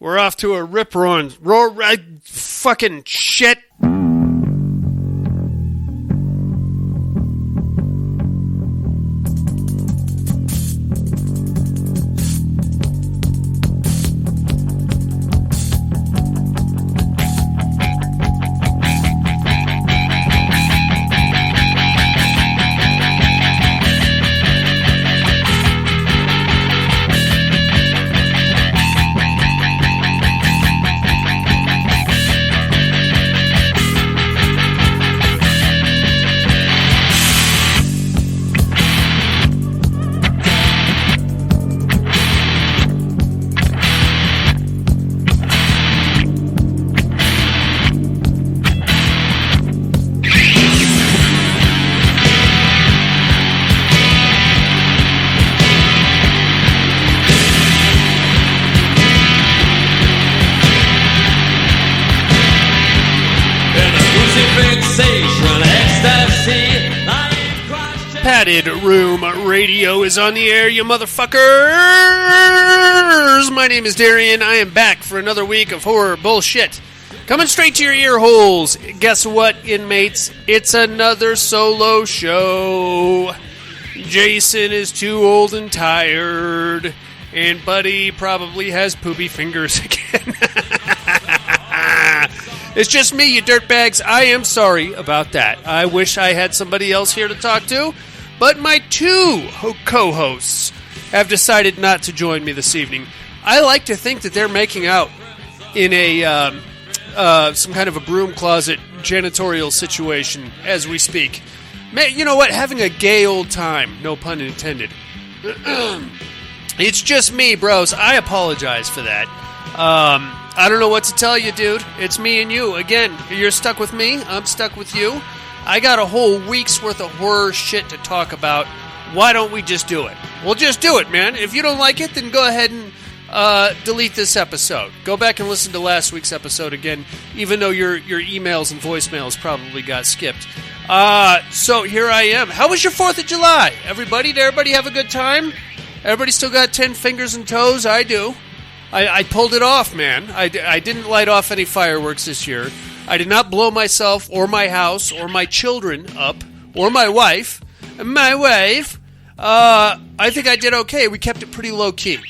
We're off to a rip-roaring, fucking shit. Padded Room Radio is on the air, you motherfuckers! My name is Darian. I am back for another week of horror bullshit. Coming straight to your ear holes. Guess what, inmates? It's another solo show. Jason is too old and tired, and Buddy probably has poopy fingers again. It's just me, you dirtbags. I am sorry about that. I wish I had somebody else here to talk to, but my two co-hosts have decided not to join me this evening. I like to think that they're making out in a some kind of a broom closet janitorial situation as we speak. Man, you know what? Having a gay old time. No pun intended. It's just me, bros. I apologize for that. I don't know what to tell you, dude. It's me and you. Again, you're stuck with me. I'm stuck with you. I got a whole week's worth of horror shit to talk about. Why don't we just do it? We'll just do it, man. If you don't like it, then go ahead and delete this episode. Go back and listen to last week's episode again, even though your emails and voicemails probably got skipped. So here I am. How was your 4th of July, everybody? Did everybody have a good time? Everybody still got 10 fingers and toes? I do. I pulled it off, man. I didn't light off any fireworks this year. I did not blow myself or my house or my children up or my wife. I think I did okay. We kept it pretty low-key.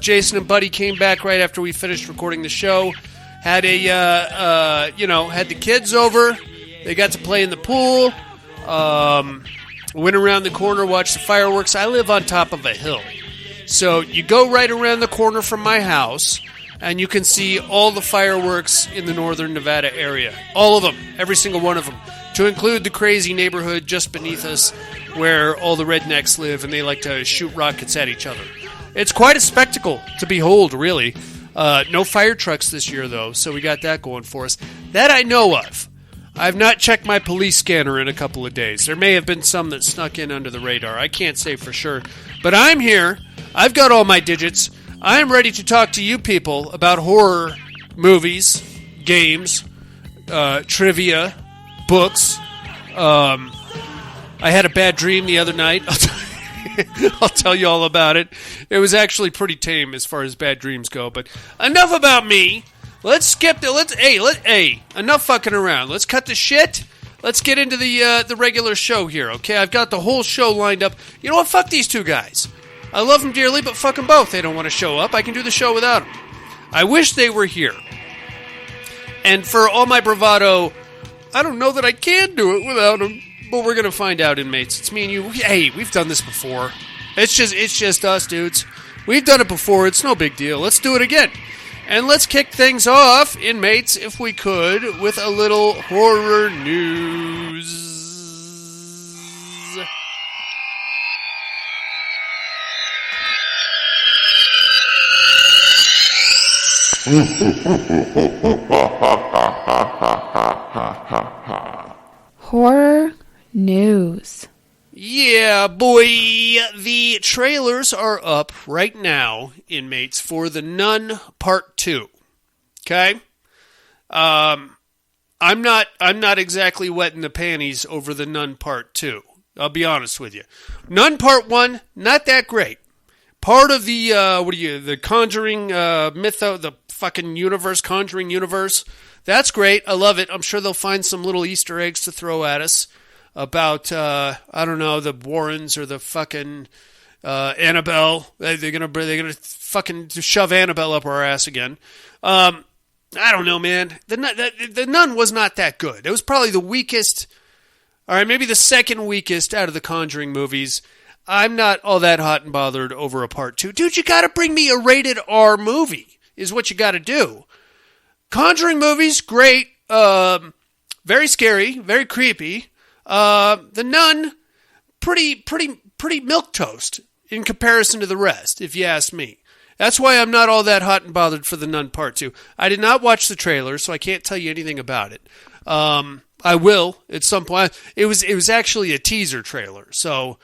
Jason and Buddy came back right after we finished recording the show. Had had the kids over. They got to play in the pool. Went around the corner, watched the fireworks. I live on top of a hill. So you go right around the corner from my house, and you can see all the fireworks in the northern Nevada area. All of them. Every single one of them. To include the crazy neighborhood just beneath us where all the rednecks live, and they like to shoot rockets at each other. It's quite a spectacle to behold, really. No fire trucks this year, though, so we got that going for us. That I know of. I've not checked my police scanner in a couple of days. There may have been some that snuck in under the radar. I can't say for sure. But I'm here. I've got all my digits. I'm ready to talk to you people about horror movies, games, trivia, books. I had a bad dream the other night. I'll tell you all about it. It was actually pretty tame as far as bad dreams go. But enough about me. Let's skip the. Enough fucking around. Let's cut the shit. Let's get into the regular show here. Okay, I've got the whole show lined up. You know what? Fuck these two guys. I love them dearly, but fuck them both. They don't want to show up. I can do the show without them. I wish they were here. And for all my bravado, I don't know that I can do it without them. But we're gonna find out, inmates. It's me and you. Hey, we've done this before. It's just us, dudes. We've done it before. It's no big deal. Let's do it again. And let's kick things off, inmates, if we could, with a little horror news. Horror news. Yeah, boy. The trailers are up right now, inmates, for The Nun Part 2. Okay? I'm not exactly wetting the panties over The Nun Part 2. I'll be honest with you. Nun Part 1, not that great. part of the the Conjuring the fucking universe, Conjuring universe. That's great. I love it. I'm sure they'll find some little Easter eggs to throw at us about I don't know, the Warrens or the fucking Annabelle. They're gonna fucking shove Annabelle up our ass again. I don't know, man. The Nun was not that good. It was probably the weakest. All right, maybe the second weakest out of the Conjuring movies. I'm not all that hot and bothered over a part 2. Dude, you got to bring me a rated R movie is what you got to do. Conjuring movies, great. Very scary, very creepy. The Nun, pretty milquetoast in comparison to the rest, if you ask me. That's why I'm not all that hot and bothered for The Nun Part 2. I did not watch the trailer, so I can't tell you anything about it. I will at some point. It was actually a teaser trailer, so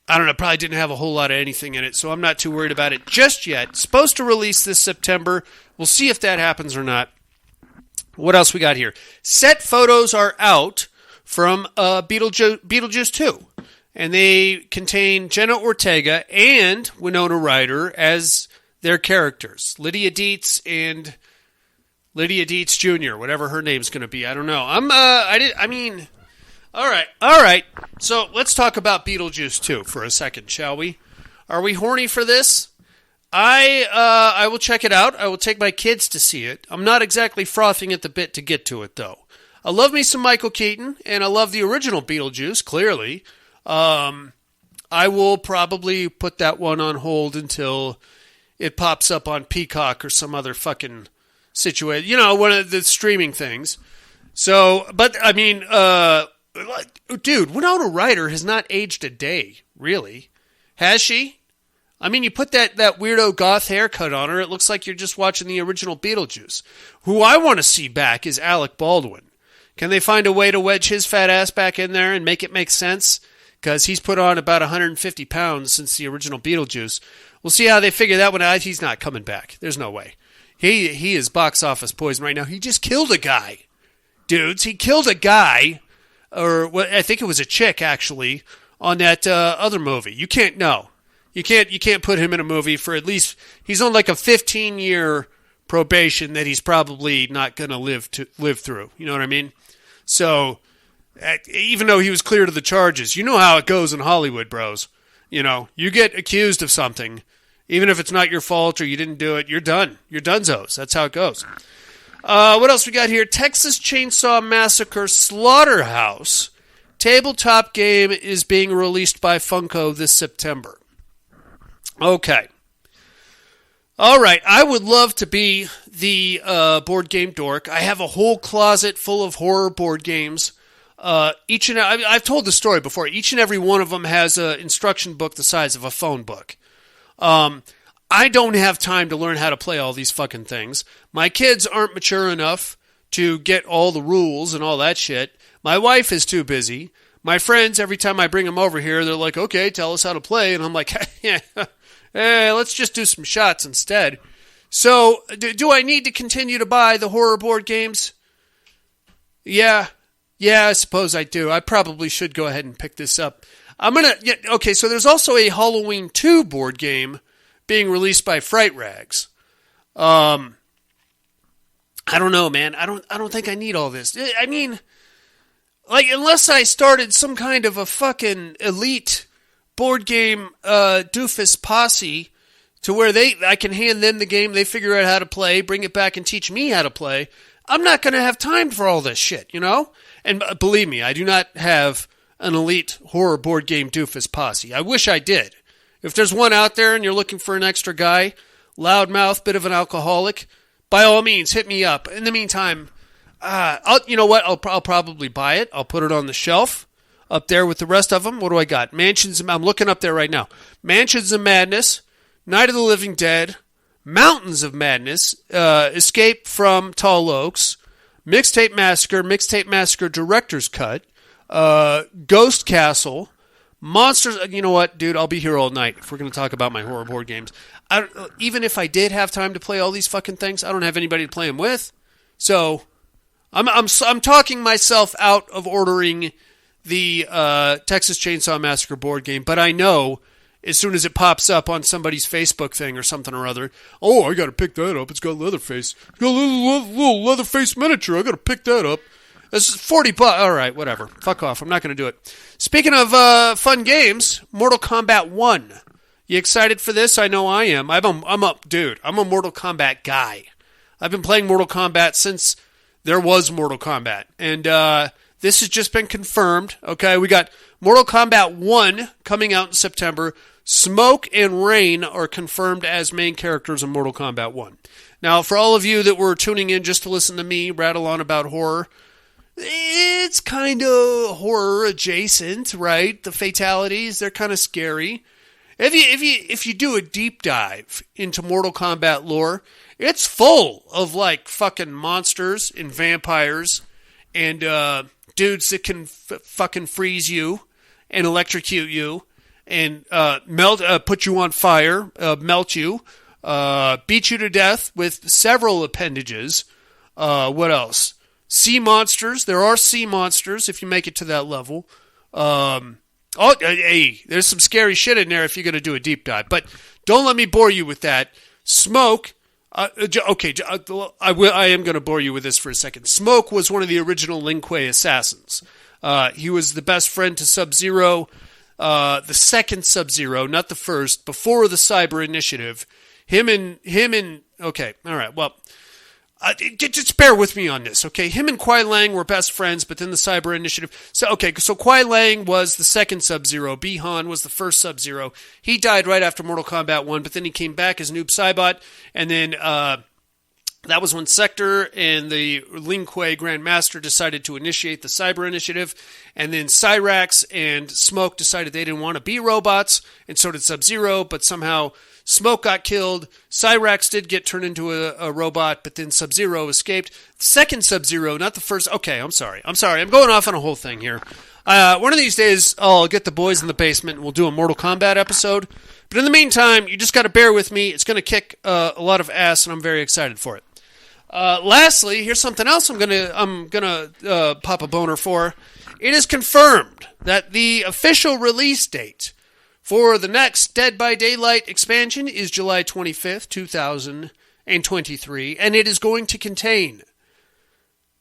I don't know, probably didn't have a whole lot of anything in it, so I'm not too worried about it just yet. It's supposed to release this September. We'll see if that happens or not. What else we got here? Set photos are out from Beetlejuice 2, and they contain Jenna Ortega and Winona Ryder as their characters. Lydia Dietz and Lydia Dietz Jr., whatever her name's going to be. I don't know. All right. So let's talk about Beetlejuice 2 for a second, shall we? Are we horny for this? I will check it out. I will take my kids to see it. I'm not exactly frothing at the bit to get to it, though. I love me some Michael Keaton, and I love the original Beetlejuice, clearly. I will probably put that one on hold until it pops up on Peacock or some other fucking situation. You know, one of the streaming things. So, but, I mean, dude, Winona Ryder has not aged a day, really. Has she? I mean, you put that weirdo goth haircut on her, it looks like you're just watching the original Beetlejuice. Who I want to see back is Alec Baldwin. Can they find a way to wedge his fat ass back in there and make it make sense? Because he's put on about 150 pounds since the original Beetlejuice. We'll see how they figure that one out. He's not coming back. There's no way. He is box office poison right now. He just killed a guy. Dudes, he killed a guy, or I think it was a chick, actually, on that other movie. You can't know. You can't put him in a movie for at least, he's on like a 15-year probation that he's probably not going to live through. You know what I mean? So, even though he was cleared of the charges, you know how it goes in Hollywood, bros. You know, you get accused of something, even if it's not your fault or you didn't do it, you're done. You're dunzos. That's how it goes. What else we got here? Texas Chainsaw Massacre Slaughterhouse tabletop game is being released by Funko this September. Okay. All right. I would love to be the board game dork. I have a whole closet full of horror board games. I've told the story before. Each and every one of them has an instruction book the size of a phone book. I don't have time to learn how to play all these fucking things. My kids aren't mature enough to get all the rules and all that shit. My wife is too busy. My friends, every time I bring them over here, they're like, okay, tell us how to play. And I'm like, hey, let's just do some shots instead. So, do I need to continue to buy the horror board games? Yeah, I suppose I do. I probably should go ahead and pick this up. Okay, so there's also a Halloween 2 board game being released by Fright Rags. I don't know, man. I don't think I need all this. I mean, like, unless I started some kind of a fucking elite board game doofus posse to where I can hand them the game, they figure out how to play, bring it back and teach me how to play, I'm not going to have time for all this shit, you know? And believe me, I do not have an elite horror board game doofus posse. I wish I did. If there's one out there and you're looking for an extra guy, loudmouth, bit of an alcoholic, by all means, hit me up. In the meantime, you know what? I'll probably buy it. I'll put it on the shelf up there with the rest of them. What do I got? I'm looking up there right now. Mansions of Madness, Night of the Living Dead, Mountains of Madness, Escape from Tall Oaks, Mixtape Massacre Director's Cut, Ghost Castle, Monsters. You know what, dude? I'll be here all night if we're going to talk about my horror board games. Even if I did have time to play all these fucking things, I don't have anybody to play them with. So I'm talking myself out of ordering the Texas Chainsaw Massacre board game, but I know as soon as it pops up on somebody's Facebook thing or something or other. Oh, I got to pick that up. It's got Leatherface. It's got a little Leatherface miniature. I got to pick that up. It's $40. All right, whatever. Fuck off. I'm not going to do it. Speaking of fun games, Mortal Kombat 1. You excited for this? I know I am. I'm a Mortal Kombat guy. I've been playing Mortal Kombat since there was Mortal Kombat. And this has just been confirmed. Okay, we got Mortal Kombat 1 coming out in September. Smoke and Rain are confirmed as main characters in Mortal Kombat 1. Now, for all of you that were tuning in just to listen to me rattle on about horror, it's kind of horror adjacent, right? The fatalities, they're kind of scary. If you do a deep dive into Mortal Kombat lore, it's full of like fucking monsters and vampires and dudes that can fucking freeze you and electrocute you and put you on fire, melt you, beat you to death with several appendages. What else? Sea monsters. There are sea monsters if you make it to that level. There's some scary shit in there if you're going to do a deep dive. But don't let me bore you with that. Smoke. I am going to bore you with this for a second. Smoke was one of the original Lin Kuei assassins. He was the best friend to Sub-Zero, the second Sub-Zero, not the first, before the Cyber Initiative. Okay, all right, well, just bear with me on this, okay? Him and Kuai Lang were best friends, but then the Cyber Initiative... So Kuai Lang was the second Sub-Zero. Bi-Han was the first Sub-Zero. He died right after Mortal Kombat 1, but then he came back as Noob Saibot, and then that was when Sector and the Lin Kuei Grand Master decided to initiate the Cyber Initiative, and then Cyrax and Smoke decided they didn't want to be robots, and so did Sub-Zero, but somehow... Smoke got killed. Cyrax did get turned into a robot, but then Sub-Zero escaped. The second Sub-Zero, not the first. Okay, I'm sorry. I'm going off on a whole thing here. One of these days, I'll get the boys in the basement and we'll do a Mortal Kombat episode. But in the meantime, you just got to bear with me. It's going to kick a lot of ass, and I'm very excited for it. Lastly, here's something else I'm gonna pop a boner for. It is confirmed that the official release date for the next Dead by Daylight expansion is July 25th, 2023, and it is going to contain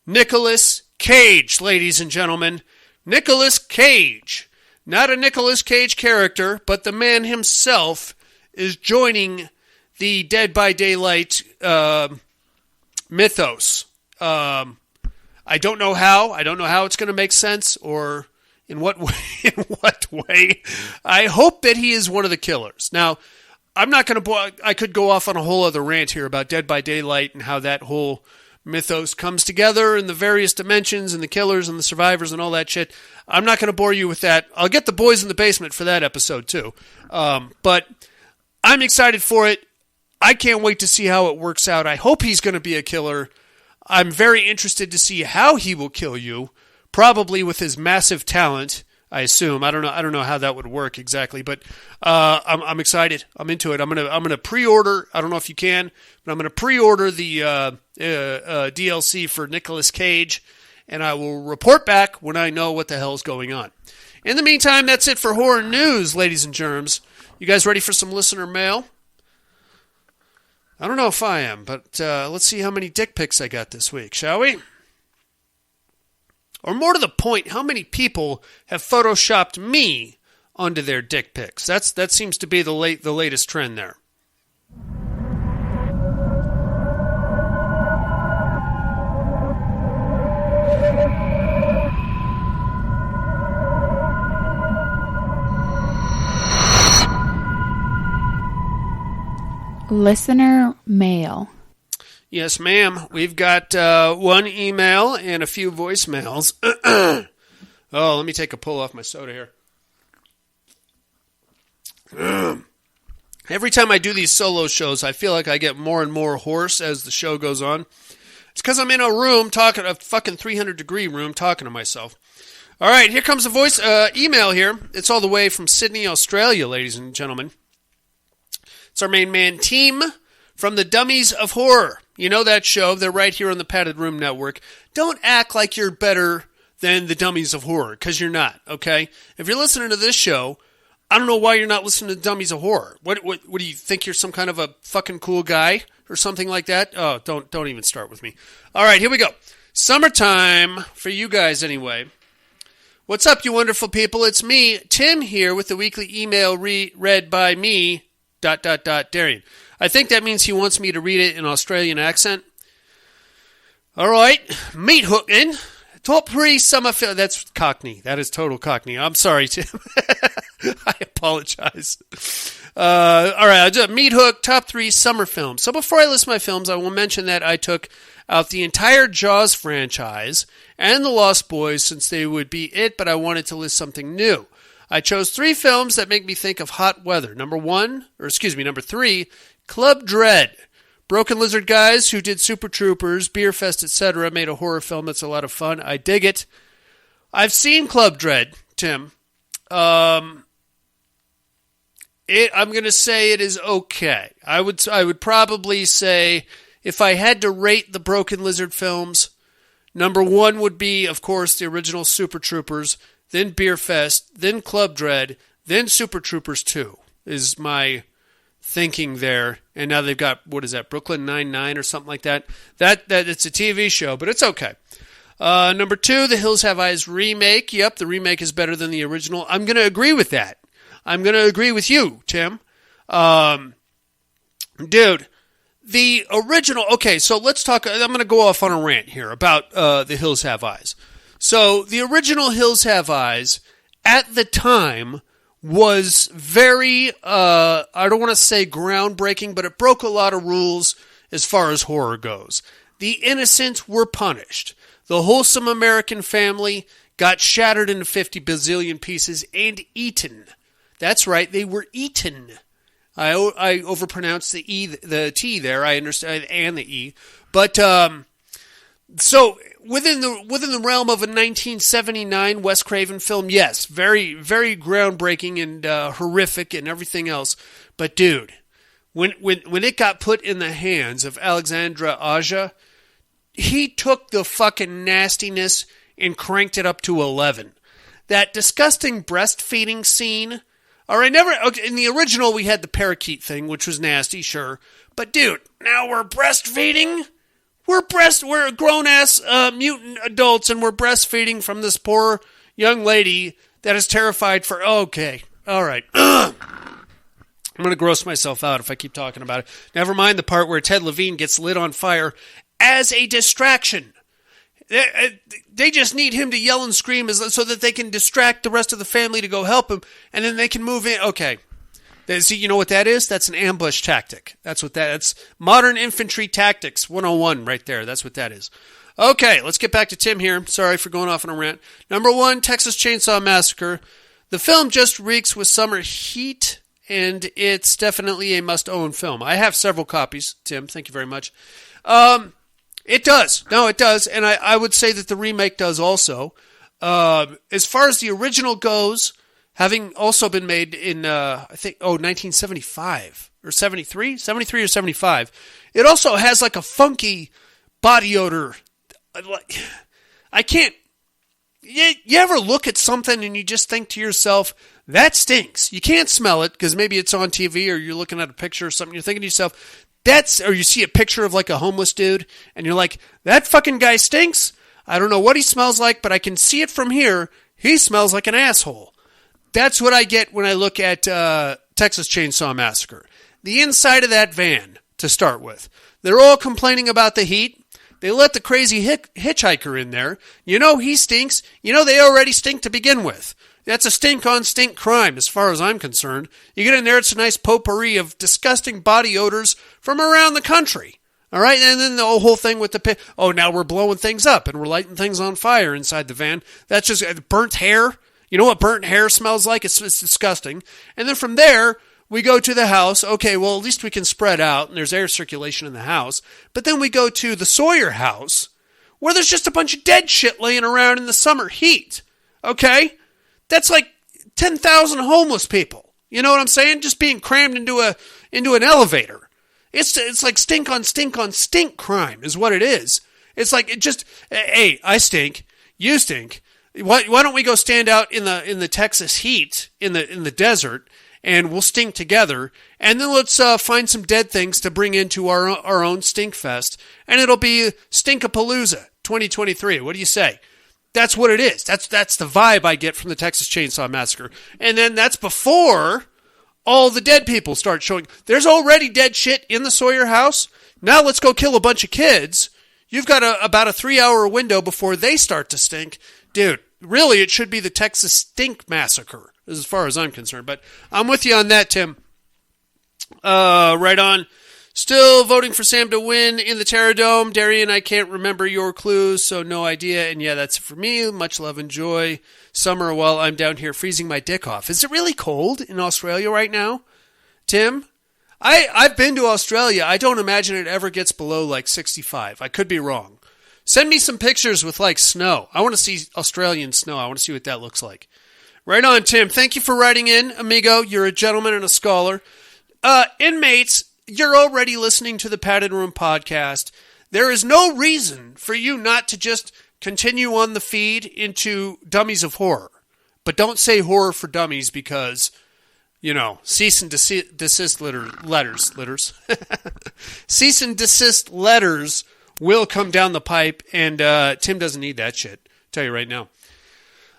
Nicolas Cage, ladies and gentlemen. Nicolas Cage. Not a Nicolas Cage character, but the man himself is joining the Dead by Daylight mythos. I don't know how. I don't know how it's going to make sense or... In what way? I hope that he is one of the killers. Now, I'm not going to... I could go off on a whole other rant here about Dead by Daylight and how that whole mythos comes together and the various dimensions and the killers and the survivors and all that shit. I'm not going to bore you with that. I'll get the boys in the basement for that episode too. But I'm excited for it. I can't wait to see how it works out. I hope he's going to be a killer. I'm very interested to see how he will kill you. Probably with his massive talent, I assume. I don't know how that would work exactly, but I'm excited. I'm into it. I'm gonna pre-order. I don't know if you can, but I'm gonna pre-order the DLC for Nicolas Cage, and I will report back when I know what the hell's going on. In the meantime, that's it for horror news, ladies and germs. You guys ready for some listener mail? I don't know if I am, but let's see how many dick pics I got this week, shall we? Or more to the point, how many people have photoshopped me onto their dick pics? That seems to be the latest trend there. Listener mail. Yes, ma'am. We've got one email and a few voicemails. Oh, let me take a pull off my soda here. Every time I do these solo shows, I feel like I get more and more hoarse as the show goes on. It's because I'm in a room talking, a fucking 300-degree room talking to myself. All right, here comes a voice email here. It's all the way from Sydney, Australia, ladies and gentlemen. It's our main man, Team, from the Dummies of Horror. You know that show. They're right here on the Padded Room Network. Don't act like you're better than the Dummies of Horror, because you're not, okay? If you're listening to this show, I don't know why you're not listening to Dummies of Horror. What do you think? You're some kind of a fucking cool guy or something like that? Oh, don't even start with me. All right, here we go. Summertime for you guys anyway. What's up, you wonderful people? It's me, Tim, here with the weekly email read by me, ... Darian. I think that means he wants me to read it in Australian accent. All right, meat hooking. Top 3 summer film. That's Cockney. That is total Cockney. I'm sorry, Tim. I apologize. All right, I'll just meat hook, top 3 summer films. So before I list my films, I will mention that I took out the entire Jaws franchise and The Lost Boys since they would be it, but I wanted to list something new. I chose 3 films that make me think of hot weather. Number 3, Club Dread. Broken Lizard guys who did Super Troopers, Beer Fest, etc. made a horror film that's a lot of fun. I dig it. I've seen Club Dread, Tim. I'm going to say it is okay. I would probably say if I had to rate the Broken Lizard films, number 1 would be, of course, the original Super Troopers, then Beer Fest, then Club Dread, then Super Troopers 2 is my thinking there. And now they've got, what is that, Brooklyn Nine-Nine or something like that. That it's a TV show, but it's okay. Number 2, The Hills Have Eyes remake. Yep, the remake is better than the original. I'm going to agree with that. I'm going to agree with you, Tim. Dude, the original... Okay, so let's talk... I'm going to go off on a rant here about The Hills Have Eyes. So, the original Hills Have Eyes, at the time, was very... I don't want to say groundbreaking, but it broke a lot of rules as far as horror goes. The innocent were punished. The wholesome American family got shattered into 50 bazillion pieces and eaten. That's right, they were eaten. I overpronounced the T there. I understand, and the E. But so within the realm of a 1979 Wes Craven film, yes, very very groundbreaking and horrific and everything else. But dude, when it got put in the hands of Alexandre Aja, he took the fucking nastiness and cranked it up to 11. That disgusting breastfeeding scene. Okay, in the original, we had the parakeet thing, which was nasty, sure. But, dude, now we're breastfeeding? We're grown-ass mutant adults, and we're breastfeeding from this poor young lady that is terrified for... Okay, all right. I'm going to gross myself out if I keep talking about it. Never mind the part where Ted Levine gets lit on fire as a distraction. They just need him to yell and scream so that they can distract the rest of the family to go help him, and then they can move in. Okay. See, you know what that is? That's an ambush tactic. That's modern infantry tactics 101 right there. That's what that is. Okay, let's get back to Tim here. Sorry for going off on a rant. Number 1, Texas Chainsaw Massacre. The film just reeks with summer heat, and it's definitely a must-own film. I have several copies, Tim. Thank you very much. It does. No, it does. And I would say that the remake does also. As far as the original goes, having also been made in, 1975 or 73? 73 or 75. It also has like a funky body odor. I can't... You ever look at something and you just think to yourself, that stinks. You can't smell it because maybe it's on TV or you're looking at a picture or something. You're thinking to yourself... or you see a picture of like a homeless dude, and you're like, that fucking guy stinks. I don't know what he smells like, but I can see it from here. He smells like an asshole. That's what I get when I look at Texas Chainsaw Massacre. The inside of that van, to start with. They're all complaining about the heat. They let the crazy hitchhiker in there. You know he stinks. You know they already stink to begin with. That's a stink-on-stink crime, as far as I'm concerned. You get in there, it's a nice potpourri of disgusting body odors from around the country. All right? And then the whole thing with the... now we're blowing things up, and we're lighting things on fire inside the van. That's just burnt hair. You know what burnt hair smells like? It's disgusting. And then from there, we go to the house. Okay, well, at least we can spread out, and there's air circulation in the house. But then we go to the Sawyer house, where there's just a bunch of dead shit laying around in the summer heat. Okay? That's like 10,000 homeless people. You know what I'm saying? Just being crammed into an elevator. It's like stink on stink crime is what it is. It's like hey, I stink, you stink. Why don't we go stand out in the Texas heat in the desert, and we'll stink together, and then let's find some dead things to bring into our own stink fest, and it'll be Stinkapalooza 2023. What do you say? That's what it is. That's the vibe I get from the Texas Chainsaw Massacre, and then that's before all the dead people start showing. There's already dead shit in the Sawyer house. Now let's go kill a bunch of kids. You've got about a 3-hour window before they start to stink. Dude, really, it should be the Texas Stink Massacre, as far as I'm concerned. But I'm with you on that, Tim. Right on. Still voting for Sam to win in the Terror Dome. Darian, I can't remember your clues, so no idea. And yeah, that's it for me. Much love and joy. Summer while I'm down here freezing my dick off. Is it really cold in Australia right now, Tim? I've been to Australia. I don't imagine it ever gets below like 65. I could be wrong. Send me some pictures with, like, snow. I want to see Australian snow. I want to see what that looks like. Right on, Tim. Thank you for writing in, amigo. You're a gentleman and a scholar. Inmates, you're already listening to the Padded Room podcast. There is no reason for you not to just continue on the feed into Dummies of Horror. But don't say Horror for Dummies because, you know, cease and desist letters. Cease and desist letters will come down the pipe, and Tim doesn't need that shit. I'll tell you right now.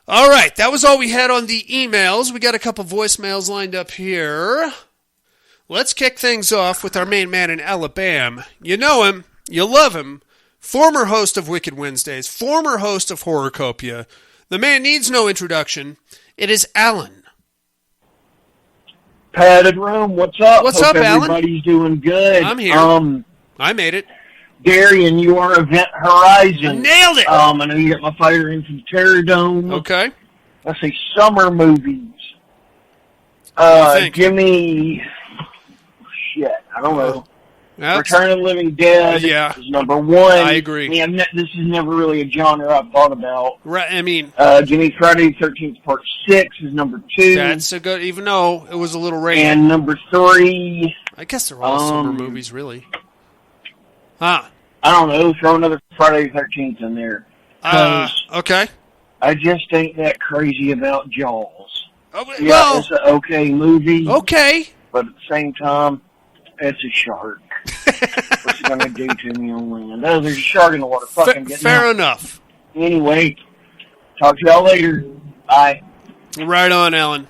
All right, that was all we had on the emails. We got a couple voicemails lined up here. Let's kick things off with our main man in Alabama. You know him, you love him. Former host of Wicked Wednesdays, former host of Horrorcopia. The man needs no introduction. It is Alan. Padded Room, what's up? What's up, Alan? Everybody's doing good. I'm here. I made it. Darian, you are Event Horizon. Nailed it! I know you got my fighter in from the Terror Dome. Okay. Let's see, summer movies. Give me... Shit, I don't know. Return of the Living Dead is number one. I agree. I mean, this is never really a genre I've thought about. Right, I mean... give me Friday the 13th Part 6 is number 2. That's a good... Even though it was a little rainy. And number 3... I guess they're all summer movies, really. Huh. I don't know, throw another Friday the 13th in there. Okay. I just ain't that crazy about Jaws. Oh, yeah, well, it's an okay movie. Okay. But at the same time, it's a shark. What's it going to do to me on land? Oh, there's a shark in the water. Fucking fair enough. Anyway, talk to y'all later. Bye. Right on, Alan.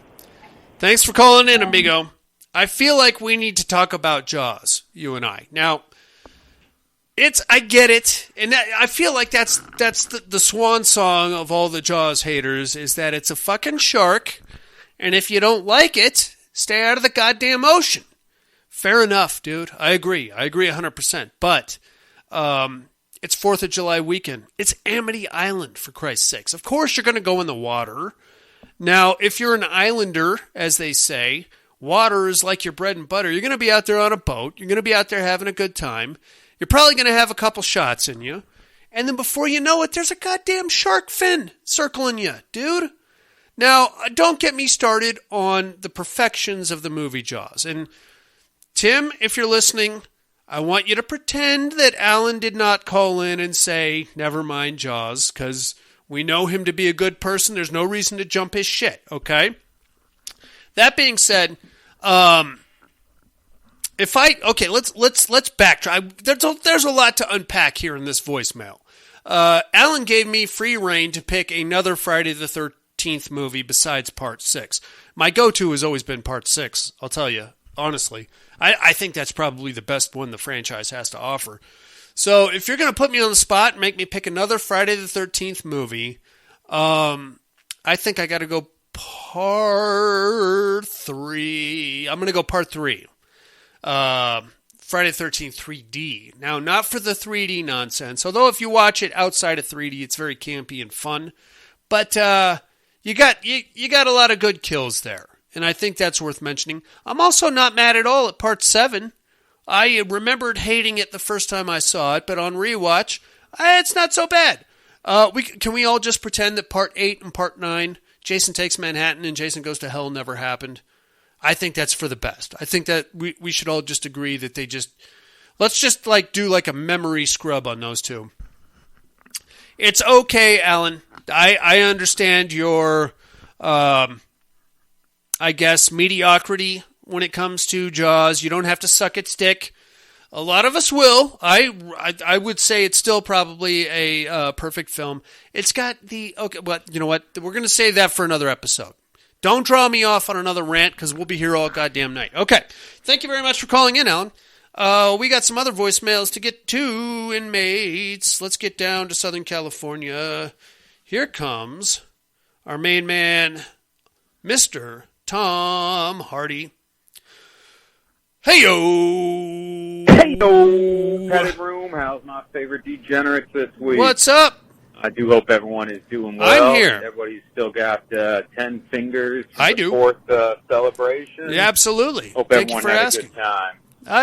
Thanks for calling in, amigo. I feel like we need to talk about Jaws, you and I. Now, I get it, and I feel like that's the swan song of all the Jaws haters, is that it's a fucking shark, and if you don't like it, stay out of the goddamn ocean. Fair enough, dude. I agree 100%, but it's 4th of July weekend. It's Amity Island, for Christ's sakes. Of course you're going to go in the water. Now, if you're an islander, as they say, water is like your bread and butter. You're going to be out there on a boat. You're going to be out there having a good time. You're probably going to have a couple shots in you. And then before you know it, there's a goddamn shark fin circling you, dude. Now, don't get me started on the perfections of the movie Jaws. And Tim, if you're listening, I want you to pretend that Alan did not call in and say, never mind Jaws, because we know him to be a good person. There's no reason to jump his shit, okay? That being said, let's backtrack. There's a lot to unpack here in this voicemail. Alan gave me free reign to pick another Friday the 13th movie besides Part 6. My go-to has always been Part 6, I'll tell you, honestly. I think that's probably the best one the franchise has to offer. So if you're going to put me on the spot and make me pick another Friday the 13th movie, I think I got to go Part 3. I'm going to go Part 3. Friday the 13th 3D. Now, not for the 3D nonsense, although if you watch it outside of 3D, it's very campy and fun. But you got a lot of good kills there, and I think that's worth mentioning. I'm also not mad at all at Part 7. I remembered hating it the first time I saw it, but on rewatch, it's not so bad. Can we all just pretend that Part 8 and Part 9, Jason Takes Manhattan and Jason Goes to Hell, never happened? I think that's for the best. I think that we should all just agree that let's just do like a memory scrub on those two. It's okay, Alan. I understand your, I guess, mediocrity when it comes to Jaws. You don't have to suck its dick. A lot of us will. I would say it's still probably a perfect film. It's got the... Okay, but you know what? We're going to save that for another episode. Don't draw me off on another rant because we'll be here all goddamn night. Okay. Thank you very much for calling in, Alan. We got some other voicemails to get to, inmates. Let's get down to Southern California. Here comes our main man, Mr. Tom Hardy. Hey-yo! Hey-yo! Padded room, how's my favorite degenerates this week? What's up? I do hope everyone is doing well. I'm here. Everybody's still got 10 fingers for I the do. fourth celebration. Yeah, absolutely. Hope Thank you everyone for had asking. a good time.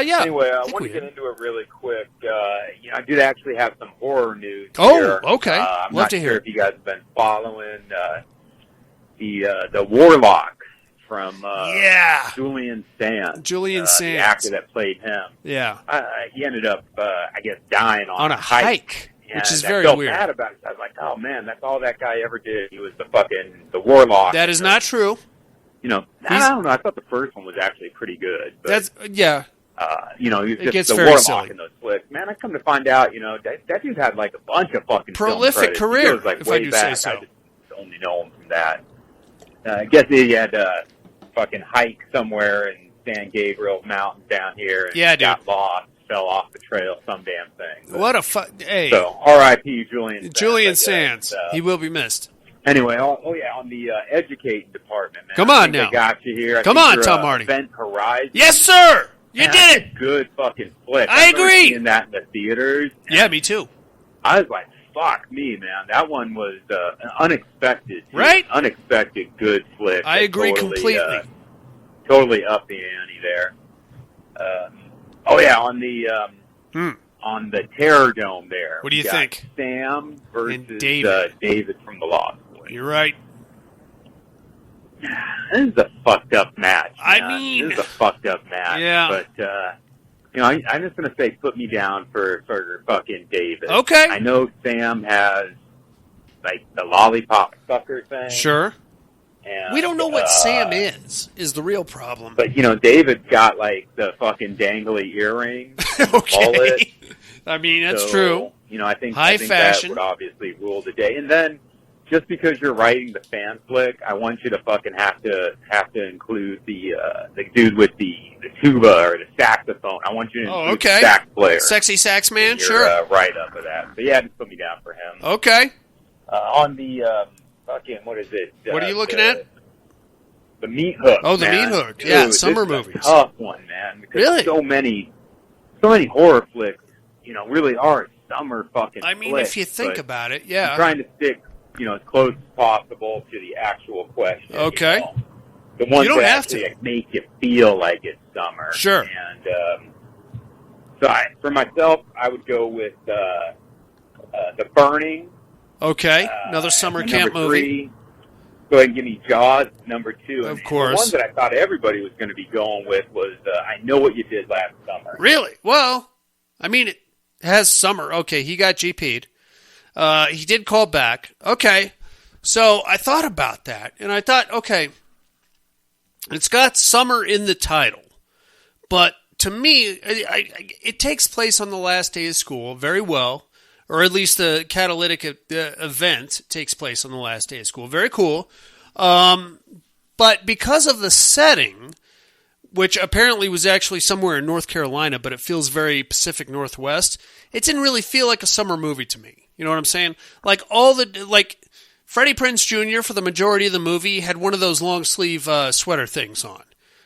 Yeah. Anyway, I want to get into it really quick. I did actually have some horror news here. Oh, okay. I'm Love not to sure hear. if you guys have been following the Warlock from Julian Sands. Julian Sands. The actor that played him. Yeah. He ended up, I guess, dying On a hike, which is very I felt weird. bad about it. I was like, oh, man, that's all that guy ever did. He was the Warlock. That is not true. I don't know. I thought the first one was actually pretty good. But, yeah. he was It gets just the very Warlock silly. in those flicks. Man, I come to find out, that dude had like a bunch of fucking Prolific film career, credits. He goes, like, if I way do back. say so. I just only know him from that. I guess he had fucking hike somewhere in San Gabriel Mountains down here and Yeah, dude. got lost, fell off the trail, some damn thing. But, What a hey. So, R.I.P. Julian Sands. Julian I guess. Sands. He will be missed. Anyway, on the educating department, man. Come I on think now. I got you here. Come on, Tom Hardy. Event Horizon. Yes, sir. You Man, did that's it. a good fucking flick. I remember agree. seeing that in the theaters. Yeah, me too. I was like, fuck me, man. That one was an unexpected. Right? Unexpected good flick. I agree completely. Totally up the ante there. On the Terror Dome there. What do you we got think? Sam versus And David. David from the Lost Boys. You're right. This is a fucked up match. I man. mean- This is a fucked up match. Yeah. But, I'm just going to say put me down for fucking David. Okay. I know Sam has, like, the lollipop sucker thing. Sure. And, We don't know what Sam is the real problem. But, David's got, like, the fucking dangly earring. Okay. Mullet. I mean, that's So, true. I think High fashion. that would obviously rule the day. And then, just because you're writing the fan flick, I want you to fucking have to include the dude with the tuba or the saxophone. I want you to include the sax player. Sexy sax man, in your, sure. write up of that. So yeah, just put me down for him. Okay. On the fucking what is it? What are you looking at? The Meat Hook. Oh, the man. Meat Hook. Yeah, Dude, summer this is movies. A tough one, man. Because Really? so many horror flicks, really are summer fucking. I mean, flicks, if you think but about it, I'm yeah. trying to stick, as close as possible to the actual question. Okay. The ones You don't that have actually to. like, make you feel like it's summer. Sure. And for myself, I would go with The Burning. Okay. Another summer camp number movie. 3. Go ahead and give me Jaws, number 2. Of And course. The one that I thought everybody was going to be going with was I Know What You Did Last Summer. Really? Well, I mean, it has summer. Okay, he got GP'd. He did call back. Okay. So I thought about that, and I thought, okay, it's got summer in the title. But to me, it takes place on the last day of school very well, or at least the catalytic event takes place on the last day of school. Very cool. But because of the setting, which apparently was actually somewhere in North Carolina, but it feels very Pacific Northwest, it didn't really feel like a summer movie to me. You know what I'm saying? Like Freddie Prinze Jr. for the majority of the movie had one of those long sleeve sweater things on.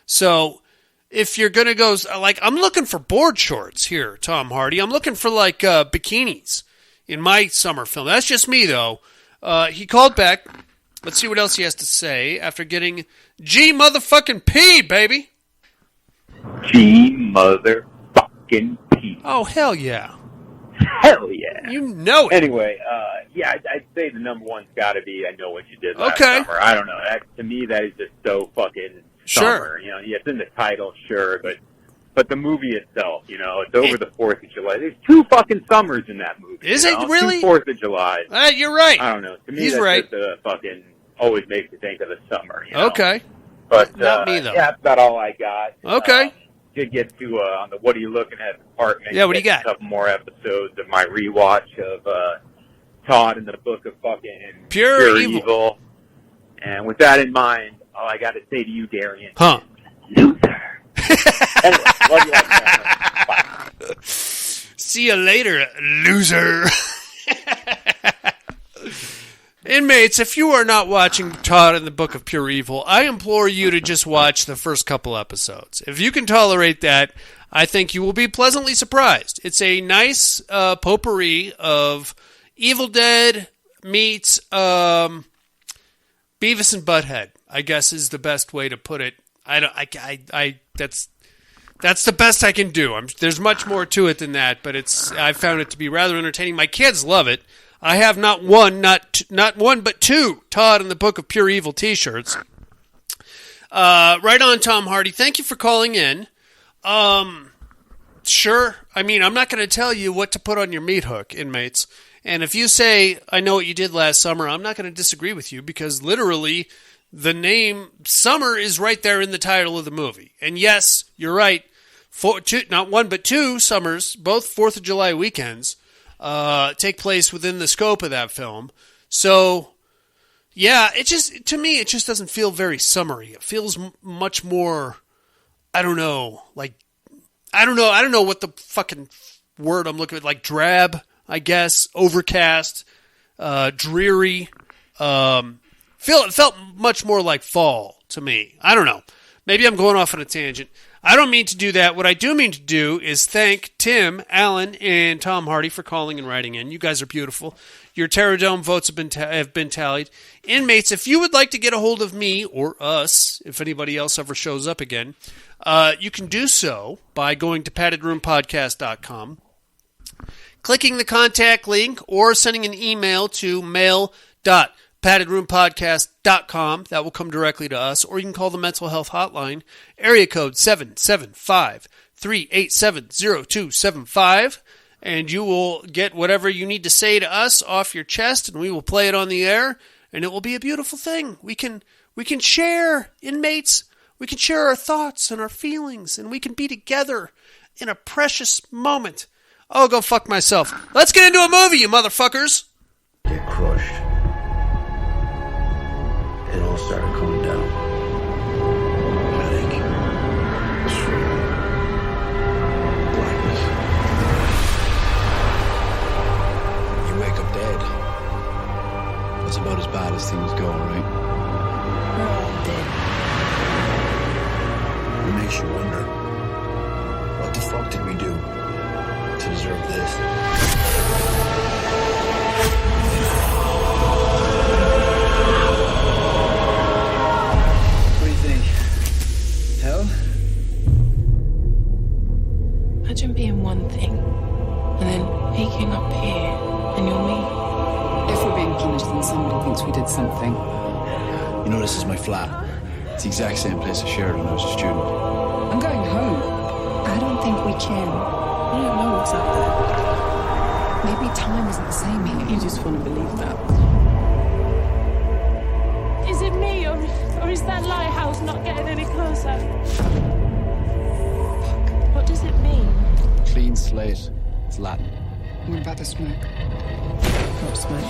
So if you're going to go, I'm looking for board shorts here, Tom Hardy. I'm looking for bikinis in my summer film. That's just me though. He called back. Let's see what else he has to say after getting G motherfucking P, baby. G motherfucking P. Oh, hell yeah. Hell yeah. You know it. Anyway, I'd say the number one's got to be I Know What You Did Last Okay. Summer. I don't know. To me, that is just so fucking Sure. summer. It's in the title, sure, but but the movie itself, it's over the 4th of July. There's 2 fucking summers in that movie. Is it really? 2 4th of July. You're right. I don't know. To me, He's that's right. just fucking always makes me think of the summer. Okay. But not me though. Yeah, that's about all I got. Okay. Did get to on the What Are You Looking At department. Yeah, what do you got? A couple more episodes of my rewatch of Todd in the Book of fucking Pure Evil. And with that in mind, all I got to say to you, Darian, Luther. Anyway, love you all. Bye. See you later, loser. Inmates, if you are not watching Todd in the Book of Pure Evil, I implore you to just watch the first couple episodes. If you can tolerate that, I think you will be pleasantly surprised. It's a nice potpourri of Evil Dead meets Beavis and Butthead, I guess is the best way to put it. That's the best I can do. There's much more to it than that, but I found it to be rather entertaining. My kids love it. I have not one but 2 Todd in the Book of Pure Evil t-shirts. Right on, Tom Hardy. Thank you for calling in. Sure. I mean, I'm not going to tell you what to put on your meat hook, inmates. And if you say, I know what you did last summer, I'm not going to disagree with you because literally the name Summer is right there in the title of the movie. And yes, you're right. Not 1 but 2 summers, both 4th of July weekends, take place within the scope of that film. So, yeah, to me, it just doesn't feel very summery. It feels much more, I don't know what the fucking word I'm looking at, like drab, I guess, overcast, dreary. It felt much more like fall to me. I don't know. Maybe I'm going off on a tangent. I don't mean to do that. What I do mean to do is thank Tim, Alan, and Tom Hardy for calling and writing in. You guys are beautiful. Your Terradome votes have been tallied. Inmates, if you would like to get a hold of me or us, if anybody else ever shows up again, you can do so by going to paddedroompodcast.com, clicking the contact link, or sending an email to mail.paddedroompodcast.com. That will come directly to us, or you can call the mental health hotline, area code 775-387-0275, and you will get whatever you need to say to us off your chest, and we will play it on the air, and it will be a beautiful thing. We can share, inmates. We can share our thoughts and our feelings, and we can be together in a precious moment. Oh, go fuck myself. Let's get into a movie, you motherfuckers. Get crushed. It all started coming down. Headache. Shrivel. Blackness. You wake up dead. That's about as bad as things go, right? We're all dead. It makes you wonder, what the fuck did we do to deserve this? What do you think? Hell? Imagine being one thing, and then waking up here, and you're me. If we're being punished, then somebody thinks we did something. You know, this is my flat. It's the exact same place I shared when I was a student. I'm going home. I don't think we can. We don't know what's out there. Maybe time isn't the same here. You just want to believe that. Is it me, or is that lighthouse not getting any closer? What does it mean? Clean slate. It's Latin. What about the smoke? What smoke?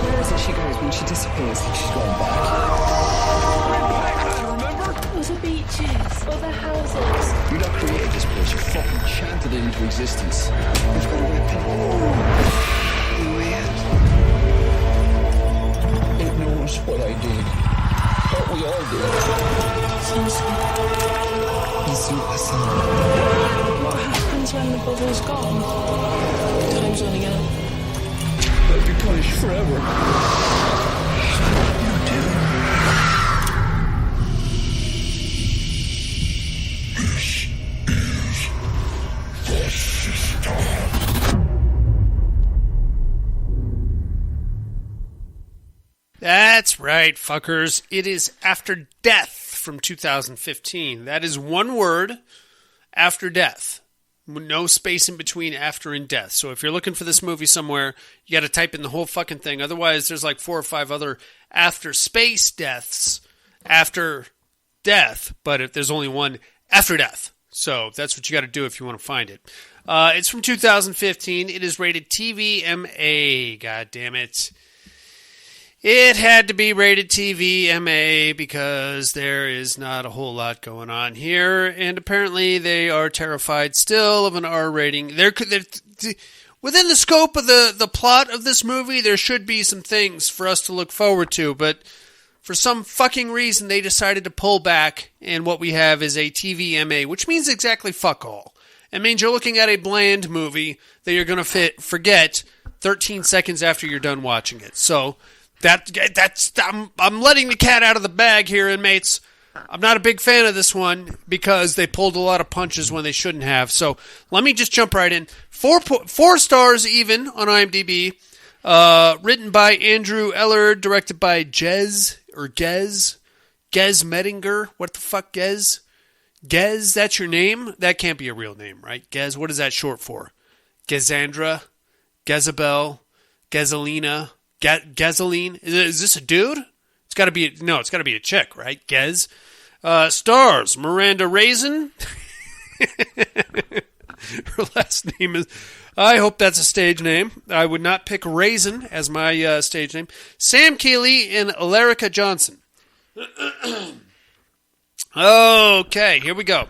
Where is it she goes when she disappears? She's going back. All the beaches, all the houses. You not created this place. You fucking chanted it into existence. We've got to weapon. Weird. It knows what I did. What we all did. It's not the sun. What happens when the bubble's gone? Time's running out. I'll be punished forever. You do. This is the That's right, fuckers. It is After Death from 2015. That is one word, After Death. No space in between after and death. So if you're looking for this movie somewhere, you got to type in the whole fucking thing. Otherwise, there's like 4 or 5 other after space deaths after death. But if there's only one after death. So that's what you got to do if you want to find it. It's from 2015. It is rated TVMA. God damn it. It had to be rated TVMA because there is not a whole lot going on here, and apparently they are terrified still of an R rating. Within the scope of the plot of this movie, there should be some things for us to look forward to, but for some fucking reason they decided to pull back, and what we have is a TVMA, which means exactly fuck all. It means you're looking at a bland movie that you're going to forget 13 seconds after you're done watching it. So I'm letting the cat out of the bag here, inmates. I'm not a big fan of this one because they pulled a lot of punches when they shouldn't have. So let me just jump right in. 4 stars even on IMDb. Written by Andrew Ellard, directed by Gez Medinger. What the fuck, Gez? Gez, that's your name? That can't be a real name, right? Gez, what is that short for? Gezandra? Gezabel? Gezalina? Gasoline? Is this a dude? It's got to be a chick, right? Gez. Stars Miranda Raisin. Her last name is. I hope that's a stage name. I would not pick Raisin as my stage name. Sam Keeley and Alarica Johnson. Okay, here we go.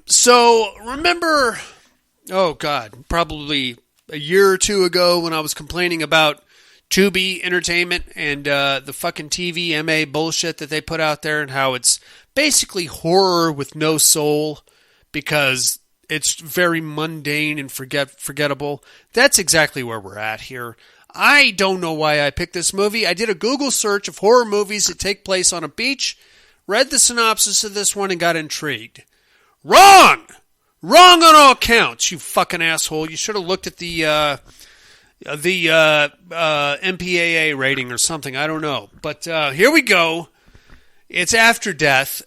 So remember, oh God, probably a year or 2 ago when I was complaining about Tubi Entertainment and the fucking TVMA bullshit that they put out there and how it's basically horror with no soul because it's very mundane and forgettable. That's exactly where we're at here. I don't know why I picked this movie. I did a Google search of horror movies that take place on a beach, read the synopsis of this one, and got intrigued. Wrong! Wrong on all counts, you fucking asshole. You should have looked at the MPAA rating or something. I don't know. But here we go. It's After Death.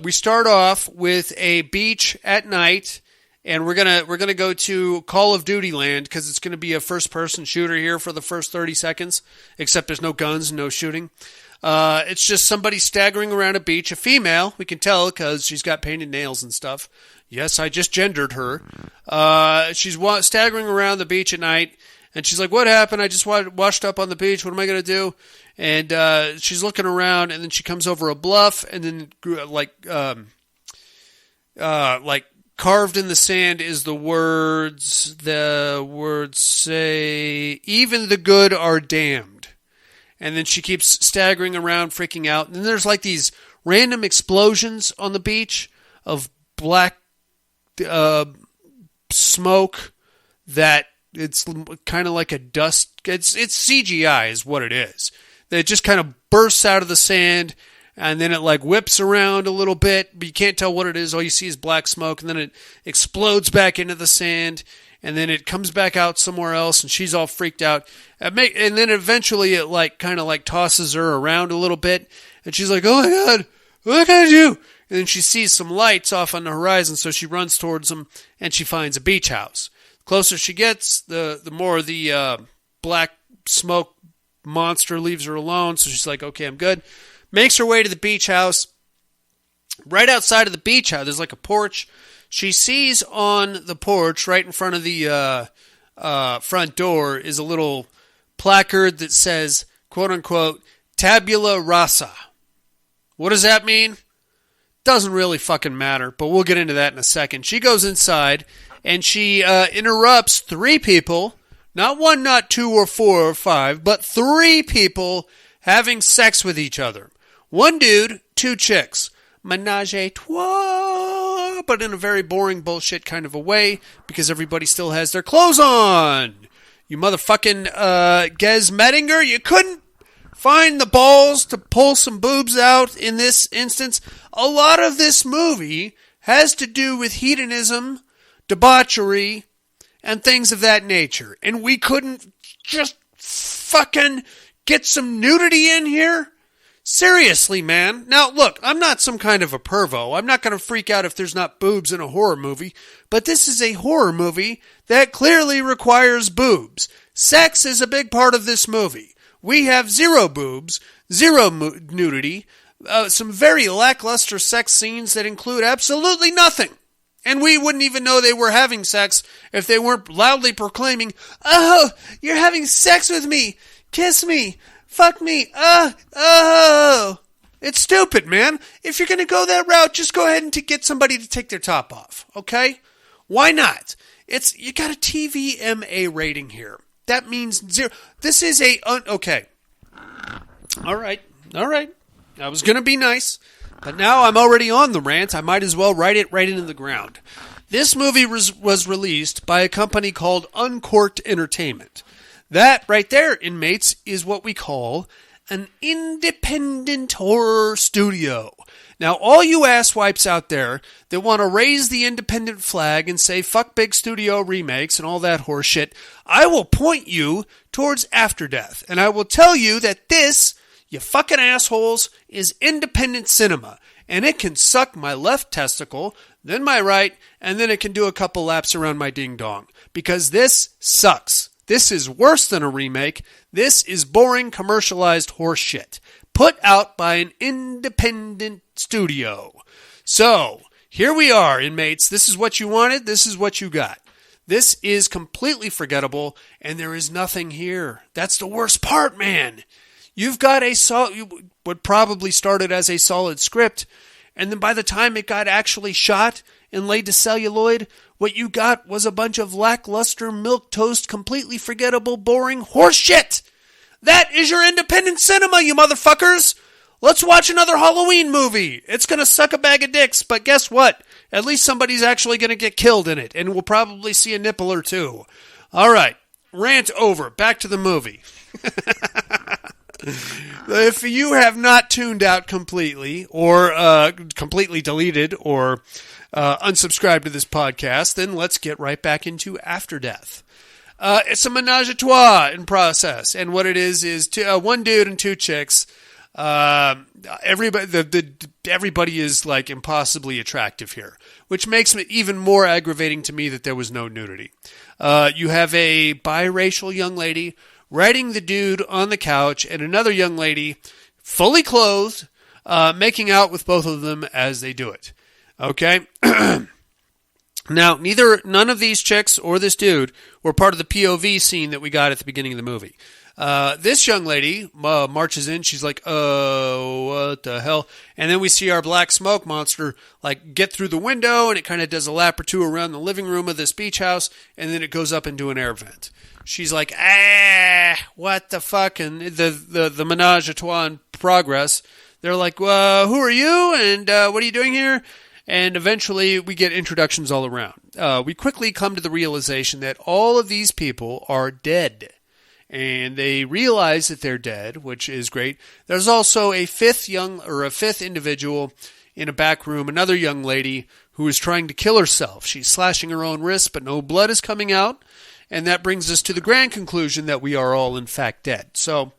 We start off with a beach at night, and we're gonna go to Call of Duty land because it's gonna be a first-person shooter here for the first 30 seconds, except there's no guns and no shooting. It's just somebody staggering around a beach, a female. We can tell because she's got painted nails and stuff. Yes, I just gendered her. She's staggering around the beach at night, and she's like, what happened? I just washed up on the beach. What am I going to do? And she's looking around, and then she comes over a bluff, and then like carved in the sand is the words say, even the good are damned. And then she keeps staggering around, freaking out. And then there's like these random explosions on the beach of black smoke that it's kind of like a dust. It's CGI is what it is. It just kind of bursts out of the sand, and then it like whips around a little bit, but you can't tell what it is. All you see is black smoke, and then it explodes back into the sand, and then it comes back out somewhere else, and she's all freaked out. And then eventually it like kind of like tosses her around a little bit, and she's like, oh my God, what can I do? And then she sees some lights off on the horizon, so she runs towards them, and she finds a beach house. The closer she gets, the more the black smoke monster leaves her alone, so she's like, okay, I'm good. Makes her way to the beach house. Right outside of the beach house, there's like a porch. She sees on the porch, right in front of the front door, is a little placard that says, quote-unquote, tabula rasa. What does that mean? Doesn't really fucking matter, but we'll get into that in a second. She goes inside, and she interrupts 3 people, not 1, not 2 or 4 or 5, but 3 people having sex with each other. 1 dude, 2 chicks. Menage a trois, but in a very boring bullshit kind of a way, because everybody still has their clothes on. You motherfucking Gez Medinger, you couldn't find the balls to pull some boobs out in this instance. A lot of this movie has to do with hedonism, debauchery, and things of that nature. And we couldn't just fucking get some nudity in here? Seriously, man. Now, look, I'm not some kind of a pervo. I'm not going to freak out if there's not boobs in a horror movie, but this is a horror movie that clearly requires boobs. Sex is a big part of this movie. We have zero boobs, zero nudity, some very lackluster sex scenes that include absolutely nothing. And we wouldn't even know they were having sex if they weren't loudly proclaiming, "Oh, you're having sex with me. Kiss me. Fuck me. Oh." It's stupid, man. If you're going to go that route, just go ahead and get somebody to take their top off, okay? Why not? You got a TVMA rating here. That means zero. This is okay. All right. I was going to be nice, but now I'm already on the rant. I might as well write it right into the ground. This movie was released by a company called Uncorked Entertainment. That right there, inmates, is what we call an independent horror studio. Now, all you asswipes out there that want to raise the independent flag and say fuck big studio remakes and all that horse shit, I will point you towards Afterdeath. And I will tell you that this, you fucking assholes, is independent cinema. And it can suck my left testicle, then my right, and then it can do a couple laps around my ding-dong. Because this sucks. This is worse than a remake. This is boring, commercialized horse shit. Put out by an independent studio. So, here we are, inmates. This is what you wanted. This is what you got. This is completely forgettable, and there is nothing here. That's the worst part, man. You've got what probably started as a solid script, and then by the time it got actually shot and laid to celluloid, what you got was a bunch of lackluster, milquetoast, completely forgettable, boring horse shit. That is your independent cinema, you motherfuckers. Let's watch another Halloween movie. It's going to suck a bag of dicks, but guess what? At least somebody's actually going to get killed in it, and we'll probably see a nipple or two. All right, rant over. Back to the movie. If you have not tuned out completely, or completely deleted, or unsubscribed to this podcast, then let's get right back into Afterdeath. It's a menage a trois in process, and what it is one dude and two chicks. Everybody is like impossibly attractive here, which makes it even more aggravating to me that there was no nudity. You have a biracial young lady riding the dude on the couch, and another young lady fully clothed, making out with both of them as they do it. Okay. Now, none of these chicks or this dude were part of the POV scene that we got at the beginning of the movie. This young lady marches in. She's like, "Oh, what the hell?" And then we see our black smoke monster like get through the window, and it kind of does a lap or two around the living room of this beach house, and then it goes up into an air vent. She's like, what the fuck? And the menage a trois in progress. They're like, who are you? And what are you doing here? And eventually we get introductions all around. We quickly come to the realization that all of these people are dead. And they realize that they're dead, which is great. There's also a fifth individual in a back room, another young lady who is trying to kill herself. She's slashing her own wrist, but no blood is coming out. And that brings us to the grand conclusion that we are all in fact dead. So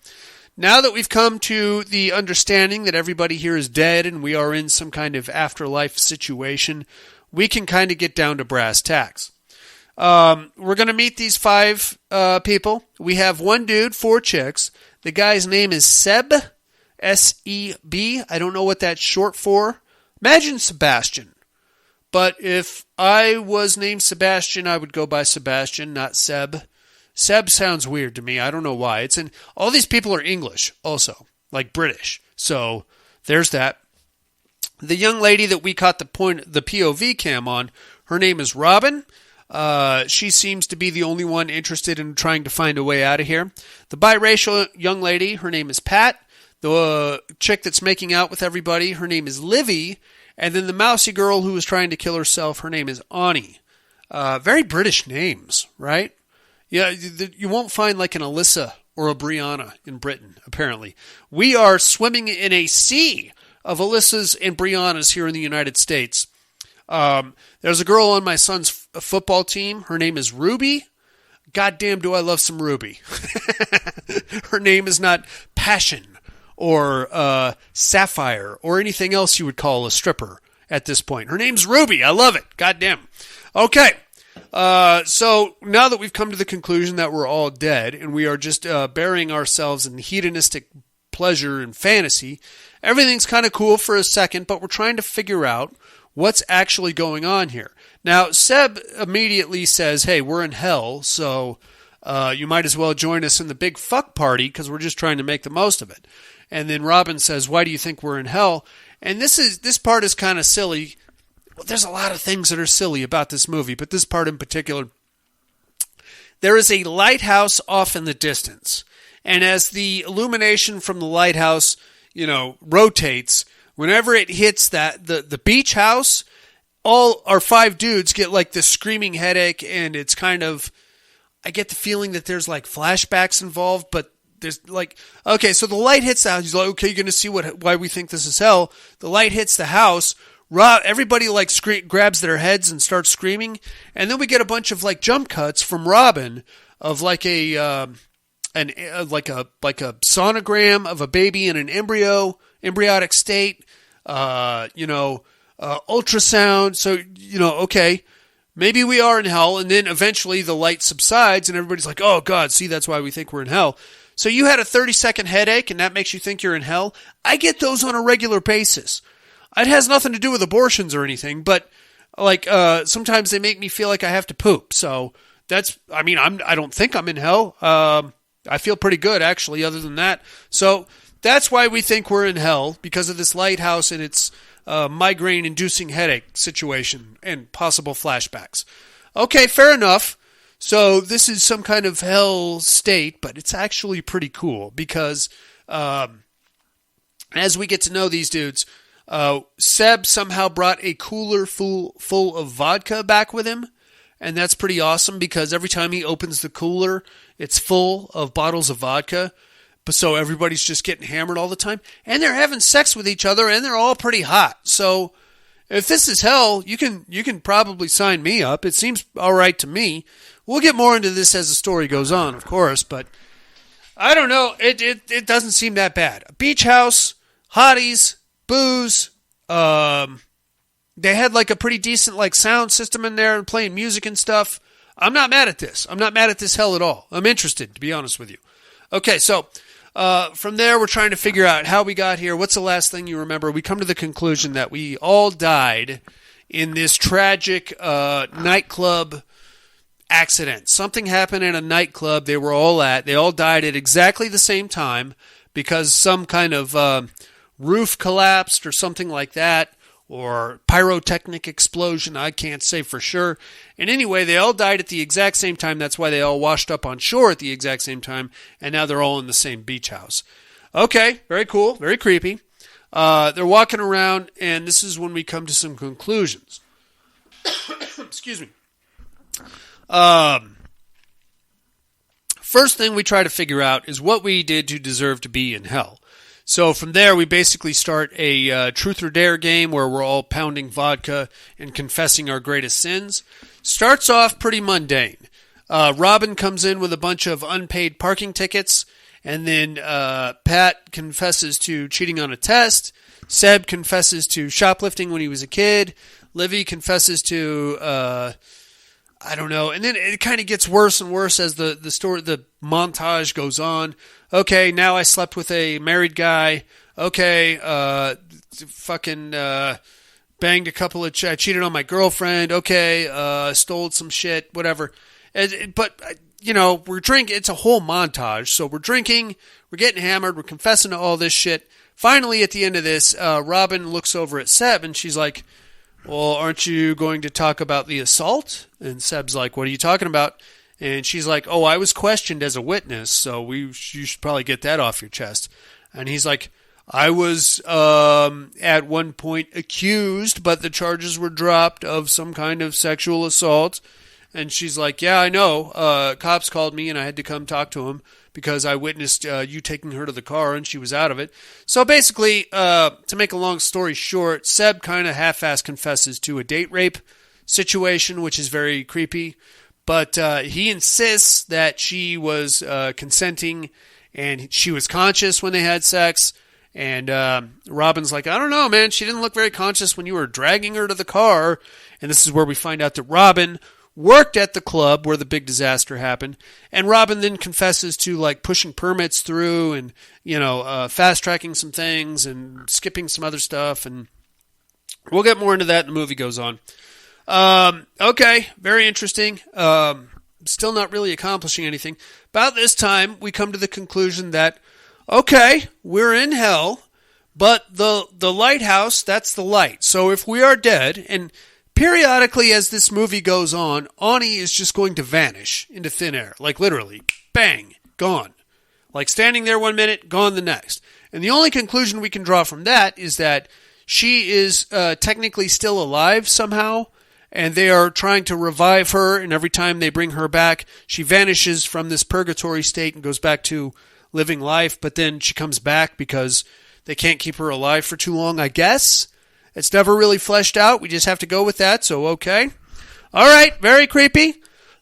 now that we've come to the understanding that everybody here is dead and we are in some kind of afterlife situation, we can kind of get down to brass tacks. We're going to meet these five people. We have one dude, four chicks. The guy's name is Seb, S-E-B. I don't know what that's short for. Imagine Sebastian. But if I was named Sebastian, I would go by Sebastian, not Seb. Seb sounds weird to me. I don't know why. All these people are English also, like British. So there's that. The young lady that we caught the POV cam on, her name is Robin. She seems to be the only one interested in trying to find a way out of here. The biracial young lady, her name is Pat. The chick that's making out with everybody, her name is Livy. And then the mousy girl who was trying to kill herself, her name is Ani. Very British names, right? Yeah, you won't find like an Alyssa or a Brianna in Britain, apparently. We are swimming in a sea of Alyssas and Briannas here in the United States. There's a girl on my son's football team. Her name is Ruby. goddamn do I love some Ruby. Her name is not Passion or Sapphire or anything else you would call a stripper at this point. Her name's Ruby. I love it. Goddamn. Okay. So now that we've come to the conclusion that we're all dead and we are just burying ourselves in hedonistic pleasure and fantasy, everything's kind of cool for a second, but we're trying to figure out what's actually going on here. Now, Seb immediately says, hey, we're in hell, so you might as well join us in the big fuck party because we're just trying to make the most of it. And then Robin says, why do you think we're in hell? And this part is kind of silly. Well, there's a lot of things that are silly about this movie, but this part in particular, there is a lighthouse off in the distance. And as the illumination from the lighthouse, rotates, whenever it hits the beach house, all our 5 dudes get like this screaming headache, and it's kind of, I get the feeling that there's like flashbacks involved, but there's like, okay, so the light hits the house. He's like, okay, you're going to see why we think this is hell. The light hits the house. Everybody like grabs their heads and starts screaming. And then we get a bunch of like jump cuts from Robin of like a sonogram of a baby in an embryonic state, ultrasound. So, okay, maybe we are in hell. And then eventually the light subsides and everybody's like, oh God, see, that's why we think we're in hell. So you had a 30-second headache and that makes you think you're in hell. I get those on a regular basis. It has nothing to do with abortions or anything, but like, sometimes they make me feel like I have to poop. So I don't think I'm in hell. I feel pretty good actually, other than that. So that's why we think we're in hell, because of this lighthouse and its migraine-inducing headache situation and possible flashbacks. Okay, fair enough. So this is some kind of hell state, but it's actually pretty cool because as we get to know these dudes, Seb somehow brought a cooler full of vodka back with him, and that's pretty awesome because every time he opens the cooler, it's full of bottles of vodka. But so everybody's just getting hammered all the time, and they're having sex with each other, and they're all pretty hot. So if this is hell, you can probably sign me up. It seems all right to me. We'll get more into this as the story goes on, of course, but I don't know. It doesn't seem that bad. A beach house, hotties, booze. They had like a pretty decent like sound system in there and playing music and stuff. I'm not mad at this. I'm not mad at this hell at all. I'm interested, to be honest with you. Okay, so from there, we're trying to figure out how we got here. What's the last thing you remember? We come to the conclusion that we all died in this tragic nightclub accident. Something happened in a nightclub they were all at. They all died at exactly the same time because some kind of roof collapsed or something like that, or pyrotechnic explosion. I can't say for sure. And anyway, they all died at the exact same time. That's why they all washed up on shore at the exact same time, and now they're all in the same beach house. Okay, very cool, very creepy. They're walking around, and this is when we come to some conclusions. Excuse me. First thing we try to figure out is what we did to deserve to be in hell. So from there, we basically start a truth or dare game where we're all pounding vodka and confessing our greatest sins. Starts off pretty mundane. Robin comes in with a bunch of unpaid parking tickets, and then Pat confesses to cheating on a test. Seb confesses to shoplifting when he was a kid. Livy confesses to I don't know. And then it kind of gets worse and worse as the montage goes on. Okay, now I slept with a married guy. Okay, banged a couple of... I cheated on my girlfriend. Okay, stole some shit, whatever. But, we're drinking. It's a whole montage. So we're drinking, we're getting hammered, we're confessing to all this shit. Finally, at the end of this, Robin looks over at Seb and she's like, well, aren't you going to talk about the assault? And Seb's like, what are you talking about? And she's like, oh, I was questioned as a witness, so you should probably get that off your chest. And he's like, I was at one point accused, but the charges were dropped of some kind of sexual assault. And she's like, yeah, I know. Cops called me and I had to come talk to him because I witnessed you taking her to the car and she was out of it. So basically, to make a long story short, Seb kind of half-ass confesses to a date rape situation, which is very creepy. But he insists that she was consenting and she was conscious when they had sex. And Robin's like, I don't know, man. She didn't look very conscious when you were dragging her to the car. And this is where we find out that Robin worked at the club where the big disaster happened. And Robin then confesses to like pushing permits through and, fast tracking some things and skipping some other stuff. And we'll get more into that as the movie goes on. Okay, very interesting. Still not really accomplishing anything. About this time, we come to the conclusion that, okay, we're in hell, but the lighthouse, that's the light. So if we are dead, and periodically as this movie goes on, Ani is just going to vanish into thin air. Like literally, bang, gone. Like standing there 1 minute, gone the next. And the only conclusion we can draw from that is that she is technically still alive somehow, and they are trying to revive her, and every time they bring her back, she vanishes from this purgatory state and goes back to living life, but then she comes back because they can't keep her alive for too long, I guess. It's never really fleshed out. We just have to go with that, so okay. All right, very creepy.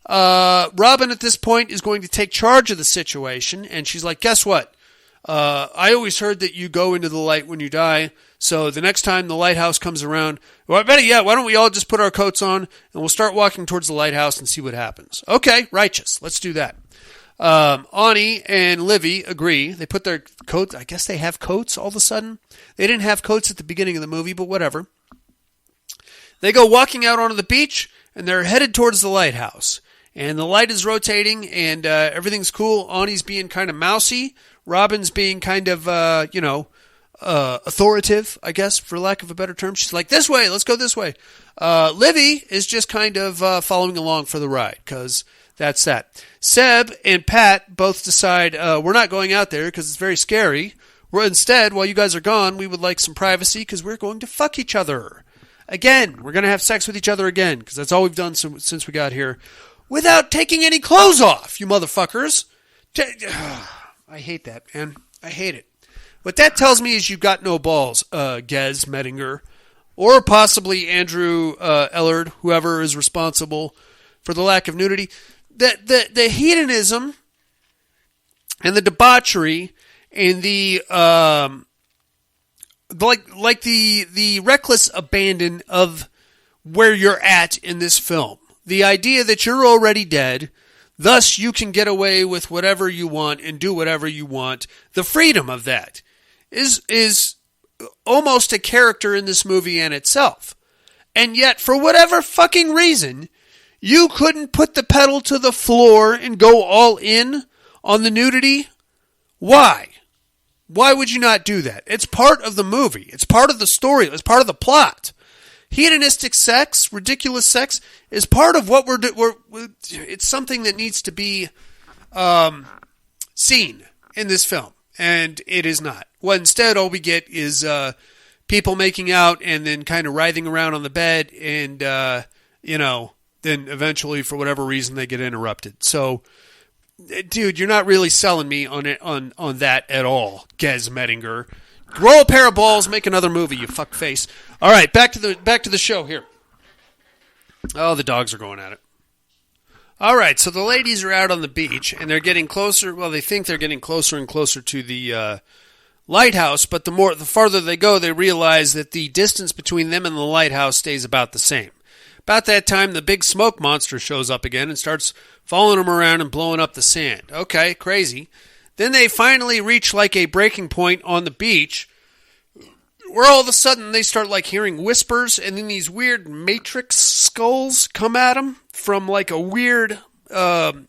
Robin at this point is going to take charge of the situation, and she's like, guess what? I always heard that you go into the light when you die, so the next time the lighthouse comes around, well, better yet, why don't we all just put our coats on, and we'll start walking towards the lighthouse and see what happens. Okay, righteous. Let's do that. Ani and Livy agree. They put their coats, I guess they have coats all of a sudden. They didn't have coats at the beginning of the movie, but whatever. They go walking out onto the beach, and they're headed towards the lighthouse. And the light is rotating, and everything's cool. Ani's being kind of mousy. Robin's being kind of, authoritative, I guess, for lack of a better term. She's like, this way, let's go this way. Livy is just kind of following along for the ride, because that's that. Seb and Pat both decide, we're not going out there because it's very scary. Instead, while you guys are gone, we would like some privacy because we're going to fuck each other. Again, we're going to have sex with each other again, because that's all we've done since we got here. Without taking any clothes off, you motherfuckers. I hate that, man. I hate it. What that tells me is you've got no balls, Gez Mettinger, or possibly Andrew Ellard, whoever is responsible for the lack of nudity. The hedonism and the debauchery and the the reckless abandon of where you're at in this film. The idea that you're already dead, thus you can get away with whatever you want and do whatever you want. The freedom of that is almost a character in this movie in itself. And yet, for whatever fucking reason, you couldn't put the pedal to the floor and go all in on the nudity? Why? Why would you not do that? It's part of the movie. It's part of the story. It's part of the plot. Hedonistic sex, ridiculous sex, is part of what it's something that needs to be seen in this film, and it is not. Well, instead, all we get is people making out and then kind of writhing around on the bed, and then eventually, for whatever reason, they get interrupted. So, dude, you're not really selling me on that at all, Gez Mettinger. Grow a pair of balls, make another movie, you fuck face. All right, back to the show here. Oh, the dogs are going at it. All right, so the ladies are out on the beach, and they're getting closer. Well, they think they're getting closer and closer to the lighthouse, but the farther they go, they realize that the distance between them and the lighthouse stays about the same. About that time, the big smoke monster shows up again and starts following them around and blowing up the sand. Okay, crazy. Then they finally reach like a breaking point on the beach where all of a sudden they start like hearing whispers, and then these weird matrix skulls come at them from like a weird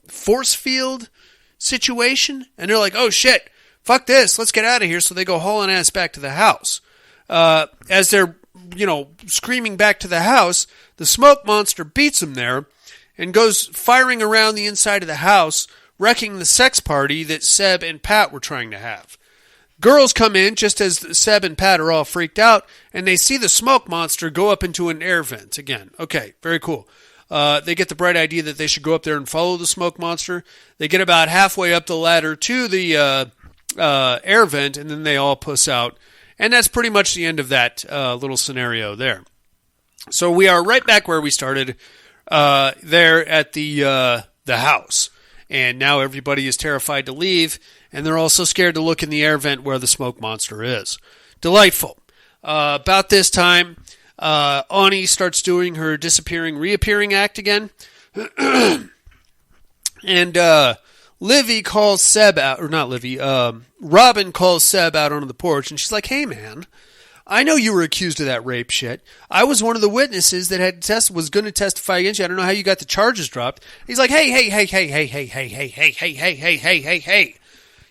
force field situation. And they're like, oh shit, fuck this, let's get out of here. So they go hauling ass back to the house. As they're, screaming back to the house, the smoke monster beats them there and goes firing around the inside of the house, wrecking the sex party that Seb and Pat were trying to have. Girls come in just as Seb and Pat are all freaked out, and they see the smoke monster go up into an air vent again. Okay, very cool. They get the bright idea that they should go up there and follow the smoke monster. They get about halfway up the ladder to the air vent, and then they all puss out. And that's pretty much the end of that little scenario there. So we are right back where we started. there at the house. And now everybody is terrified to leave, and they're also scared to look in the air vent where the smoke monster is. Delightful. About this time, Ani starts doing her disappearing, reappearing act again. And Livy calls Seb out, or not Livy, Robin calls Seb out onto the porch, and she's like, hey, man, I know you were accused of that rape shit. I was one of the witnesses that was going to testify against you. I don't know how you got the charges dropped. He's like, hey.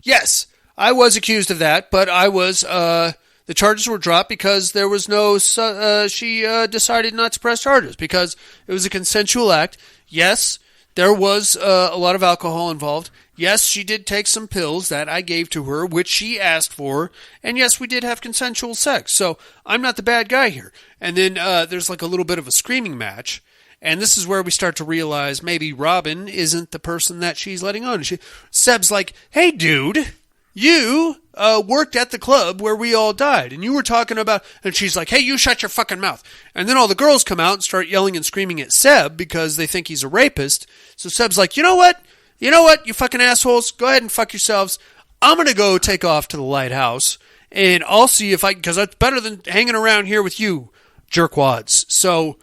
Yes, I was accused of that, but I was, the charges were dropped because there was no, she decided not to press charges because it was a consensual act. Yes, there was a lot of alcohol involved. Yes, she did take some pills that I gave to her, which she asked for. And yes, we did have consensual sex. So I'm not the bad guy here. And then there's like a little bit of a screaming match. And this is where we start to realize maybe Robin isn't the person that she's letting on. Seb's like, hey, dude, you worked at the club where we all died. And you were talking about... And she's like, hey, you shut your fucking mouth. And then all the girls come out and start yelling and screaming at Seb because they think he's a rapist. So Seb's like, you know what? You know what, you fucking assholes? Go ahead and fuck yourselves. I'm going to go take off to the lighthouse, and I'll see if I... Because that's better than hanging around here with you, jerkwads. So,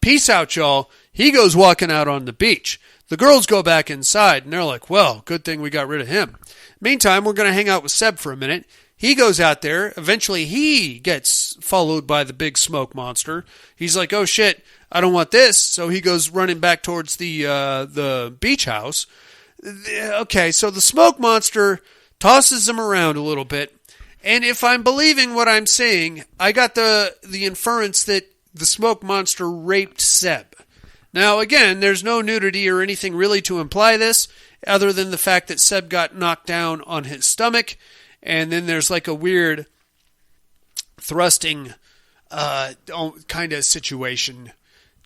peace out, y'all. He goes walking out on the beach. The girls go back inside, and they're like, well, good thing we got rid of him. Meantime, we're going to hang out with Seb for a minute. He goes out there. Eventually, he gets followed by the big smoke monster. He's like, oh, shit, I don't want this. So he goes running back towards the beach house. Okay, so the smoke monster tosses him around a little bit. And if I'm believing what I'm saying, I got the inference that the smoke monster raped Seb. Now, again, there's no nudity or anything really to imply this, other than the fact that Seb got knocked down on his stomach. And then there's like a weird thrusting kind of situation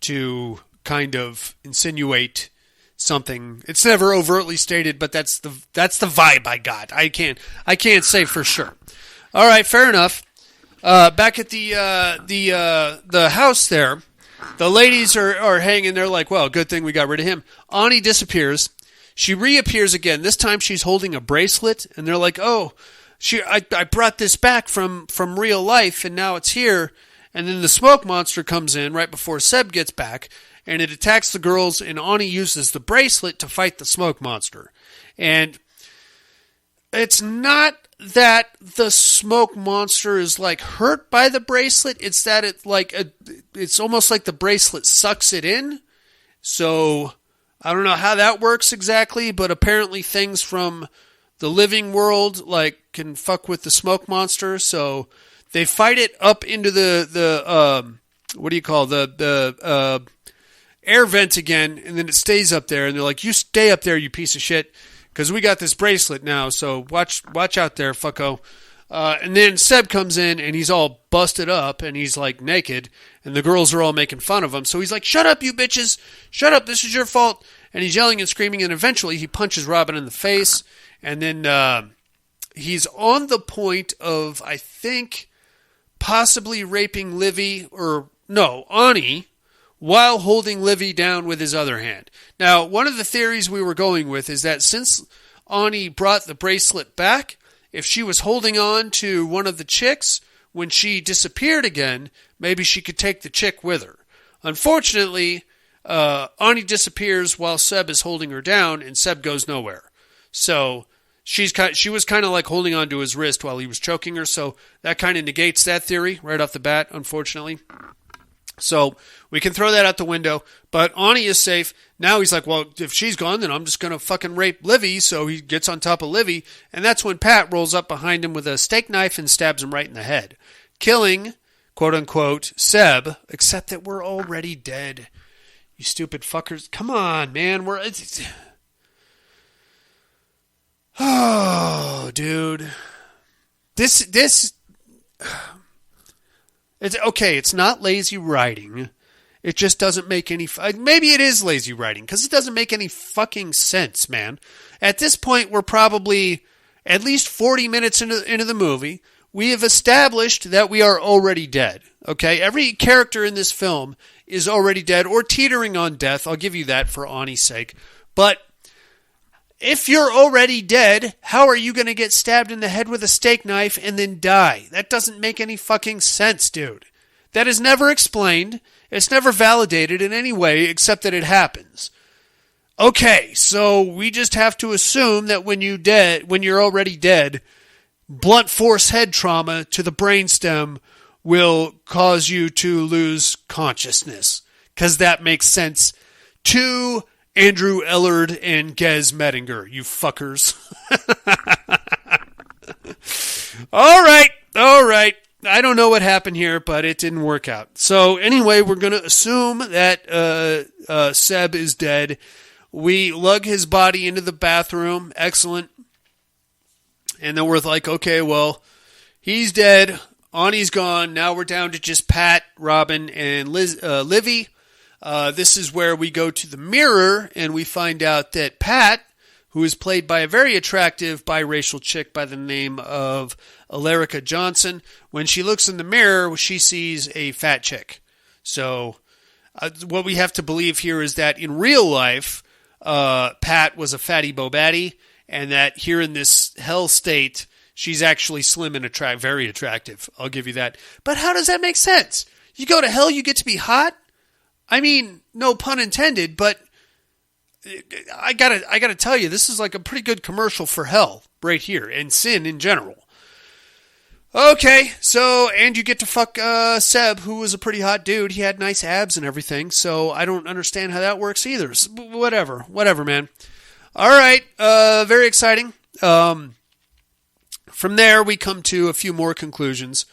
to kind of insinuate something. It's never overtly stated, but that's the vibe I got. I can't say for sure. All right, fair enough. Back at the house there, the ladies are hanging there like, well, good thing we got rid of him. Ani disappears. She reappears again. This time she's holding a bracelet, and they're like, oh, I brought this back from real life, and now it's here. And then the smoke monster comes in right before Seb gets back, and it attacks the girls, and Ani uses the bracelet to fight the smoke monster. And it's not that the smoke monster is like hurt by the bracelet, it's that it's almost like the bracelet sucks it in. So I don't know how that works exactly, but apparently things from the living world like can fuck with the smoke monster. So they fight it up into the air vent again, and then it stays up there, and they're like, you stay up there, you piece of shit, because we got this bracelet now, so watch out there, fucko. And then Seb comes in, and he's all busted up, and he's like naked, and the girls are all making fun of him. So he's like, shut up, you bitches, shut up, this is your fault. And he's yelling and screaming, and eventually he punches Robin in the face, and then he's on the point of, I think, possibly raping Ani, while holding Livy down with his other hand. Now, one of the theories we were going with is that since Ani brought the bracelet back, if she was holding on to one of the chicks when she disappeared again, maybe she could take the chick with her. Unfortunately, Ani disappears while Seb is holding her down, and Seb goes nowhere. So she was kind of like holding on to his wrist while he was choking her, so that kind of negates that theory right off the bat, unfortunately. So we can throw that out the window, but Ani is safe. Now he's like, well, if she's gone, then I'm just going to fucking rape Livy. So he gets on top of Livy, and that's when Pat rolls up behind him with a steak knife and stabs him right in the head, killing, quote-unquote, Seb, except that we're already dead. You stupid fuckers. Come on, man. Oh, dude. This... It's okay, it's not lazy writing. It just doesn't make any... Maybe it is lazy writing, because it doesn't make any fucking sense, man. At this point, we're probably at least 40 minutes into the movie. we have established that we are already dead. Okay? Every character in this film is already dead or teetering on death. I'll give you that for Ani's sake. But if you're already dead, how are you going to get stabbed in the head with a steak knife and then die? That doesn't make any fucking sense, dude. That is never explained. It's never validated in any way except that it happens. Okay, so we just have to assume that when you're already dead, blunt force head trauma to the brainstem will cause you to lose consciousness. Because that makes sense to Andrew Ellard and Gez Mettinger, you fuckers. All right. I don't know what happened here, but it didn't work out. So anyway, we're going to assume that Seb is dead. We lug his body into the bathroom. Excellent. And then we're like, okay, well, he's dead. Ani's gone. Now we're down to just Pat, Robin, and Livy. This is where we go to the mirror, and we find out that Pat, who is played by a very attractive biracial chick by the name of Alarica Johnson, when she looks in the mirror, she sees a fat chick. So what we have to believe here is that in real life, Pat was a fatty bobatty, and that here in this hell state, she's actually slim and very attractive. I'll give you that. But how does that make sense? You go to hell, you get to be hot? I mean, no pun intended, but I gotta tell you, this is like a pretty good commercial for hell right here, and sin in general. Okay, so, and you get to fuck Seb, who was a pretty hot dude. He had nice abs and everything, so I don't understand how that works either. So, whatever, man. All right, very exciting. From there, we come to a few more conclusions.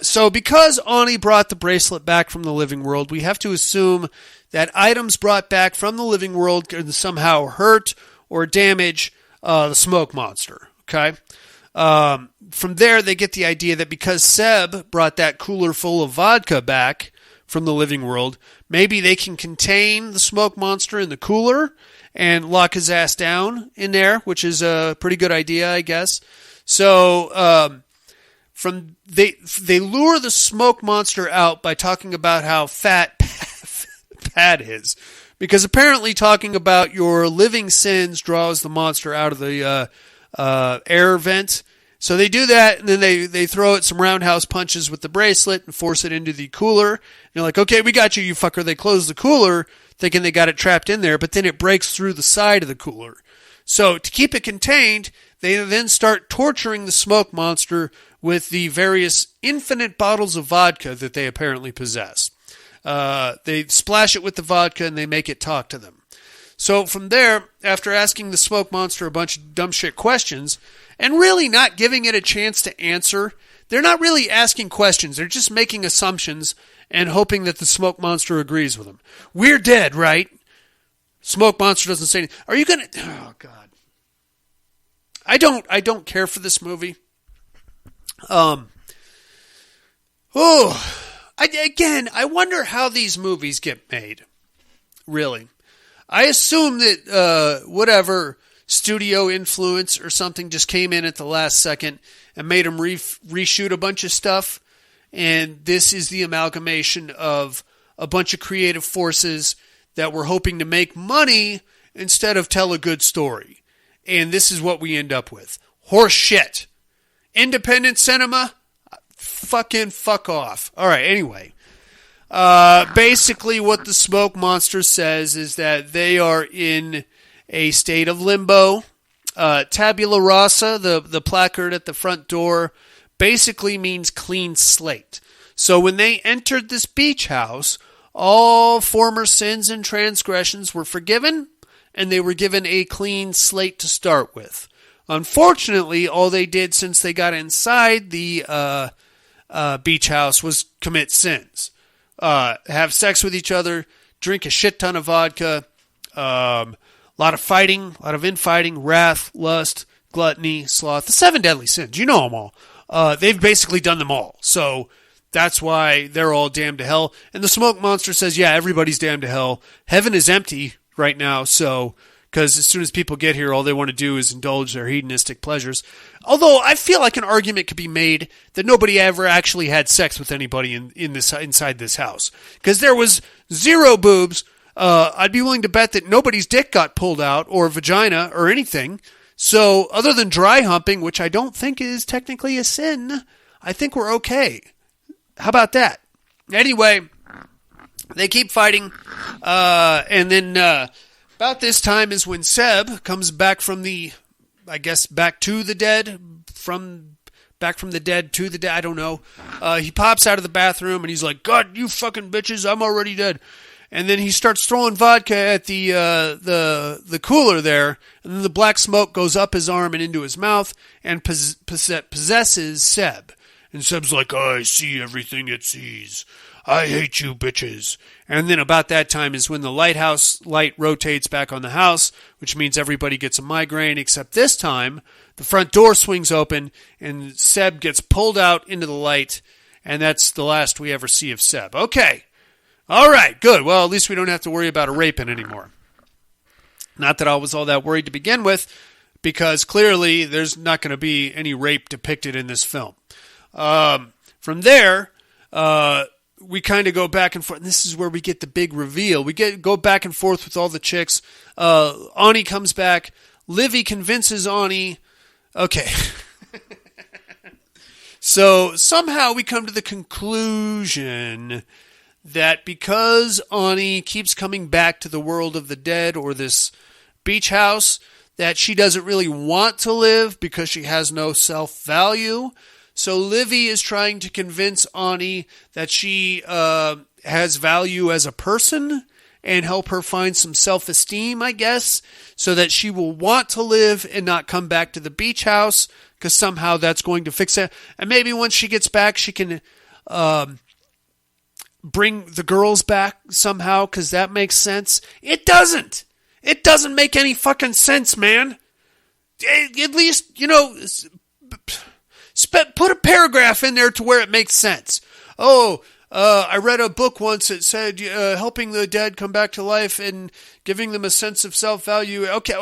So because Ani brought the bracelet back from the living world, we have to assume that items brought back from the living world can somehow hurt or damage the smoke monster. Okay? From there, they get the idea that because Seb brought that cooler full of vodka back from the living world, maybe they can contain the smoke monster in the cooler and lock his ass down in there, which is a pretty good idea, I guess. So, they lure the smoke monster out by talking about how fat Pat is, because apparently talking about your living sins draws the monster out of the air vent. So they do that, and then they throw it some roundhouse punches with the bracelet and force it into the cooler. And you're like, okay, we got you, you fucker. They close the cooler, thinking they got it trapped in there, but then it breaks through the side of the cooler. So to keep it contained, they then start torturing the smoke monster with the various infinite bottles of vodka that they apparently possess. They splash it with the vodka and they make it talk to them. So from there, after asking the smoke monster a bunch of dumb shit questions and really not giving it a chance to answer, they're not really asking questions. They're just making assumptions and hoping that the smoke monster agrees with them. We're dead, right? Smoke monster doesn't say anything. Are you going to... Oh, God. I don't care for this movie. I wonder how these movies get made. Really. I assume that whatever studio influence or something just came in at the last second and made them reshoot a bunch of stuff. And this is the amalgamation of a bunch of creative forces that were hoping to make money instead of tell a good story. And this is what we end up with. Horse shit. Independent cinema? Fucking fuck off. All right, anyway. Basically what the smoke monster says is that they are in a state of limbo. Tabula rasa, the placard at the front door, basically means clean slate. So when they entered this beach house, all former sins and transgressions were forgiven, and they were given a clean slate to start with. Unfortunately, all they did since they got inside the beach house was commit sins. Have sex with each other, drink a shit ton of vodka, a lot of fighting, a lot of infighting, wrath, lust, gluttony, sloth, the 7 deadly sins. You know them all. They've basically done them all. So that's why they're all damned to hell. And the smoke monster says, yeah, everybody's damned to hell. Heaven is empty right now, so because as soon as people get here, all they want to do is indulge their hedonistic pleasures. Although I feel like an argument could be made that nobody ever actually had sex with anybody inside this house, because there was zero boobs. I'd be willing to bet that nobody's dick got pulled out or vagina or anything. So other than dry humping, which I don't think is technically a sin, I think we're okay. How about that? Anyway, they keep fighting, and then about this time is when Seb comes back from back to the dead, back from the dead to the dead, I don't know. He pops out of the bathroom, and he's like, God, you fucking bitches, I'm already dead. And then he starts throwing vodka at the cooler there, and then the black smoke goes up his arm and into his mouth and possesses Seb. And Seb's like, I see everything it sees. I hate you bitches. And then about that time is when the lighthouse light rotates back on the house, which means everybody gets a migraine, except this time the front door swings open and Seb gets pulled out into the light, and that's the last we ever see of Seb. Okay. All right, good. Well, at least we don't have to worry about a raping anymore. Not that I was all that worried to begin with, because clearly there's not going to be any rape depicted in this film. From there, we kind of go back and forth. And this is where we get the big reveal. We go back and forth with all the chicks. Ani comes back. Livy convinces Ani. Okay. So somehow we come to the conclusion that because Ani keeps coming back to the world of the dead, or this beach house, that she doesn't really want to live because she has no self-value. So Livy is trying to convince Ani that she has value as a person and help her find some self-esteem, I guess, so that she will want to live and not come back to the beach house, because somehow that's going to fix it. And maybe once she gets back, she can bring the girls back somehow, because that makes sense. It doesn't. It doesn't make any fucking sense, man. At least, put a paragraph in there to where it makes sense. I read a book once that said helping the dead come back to life and giving them a sense of self-value. Okay,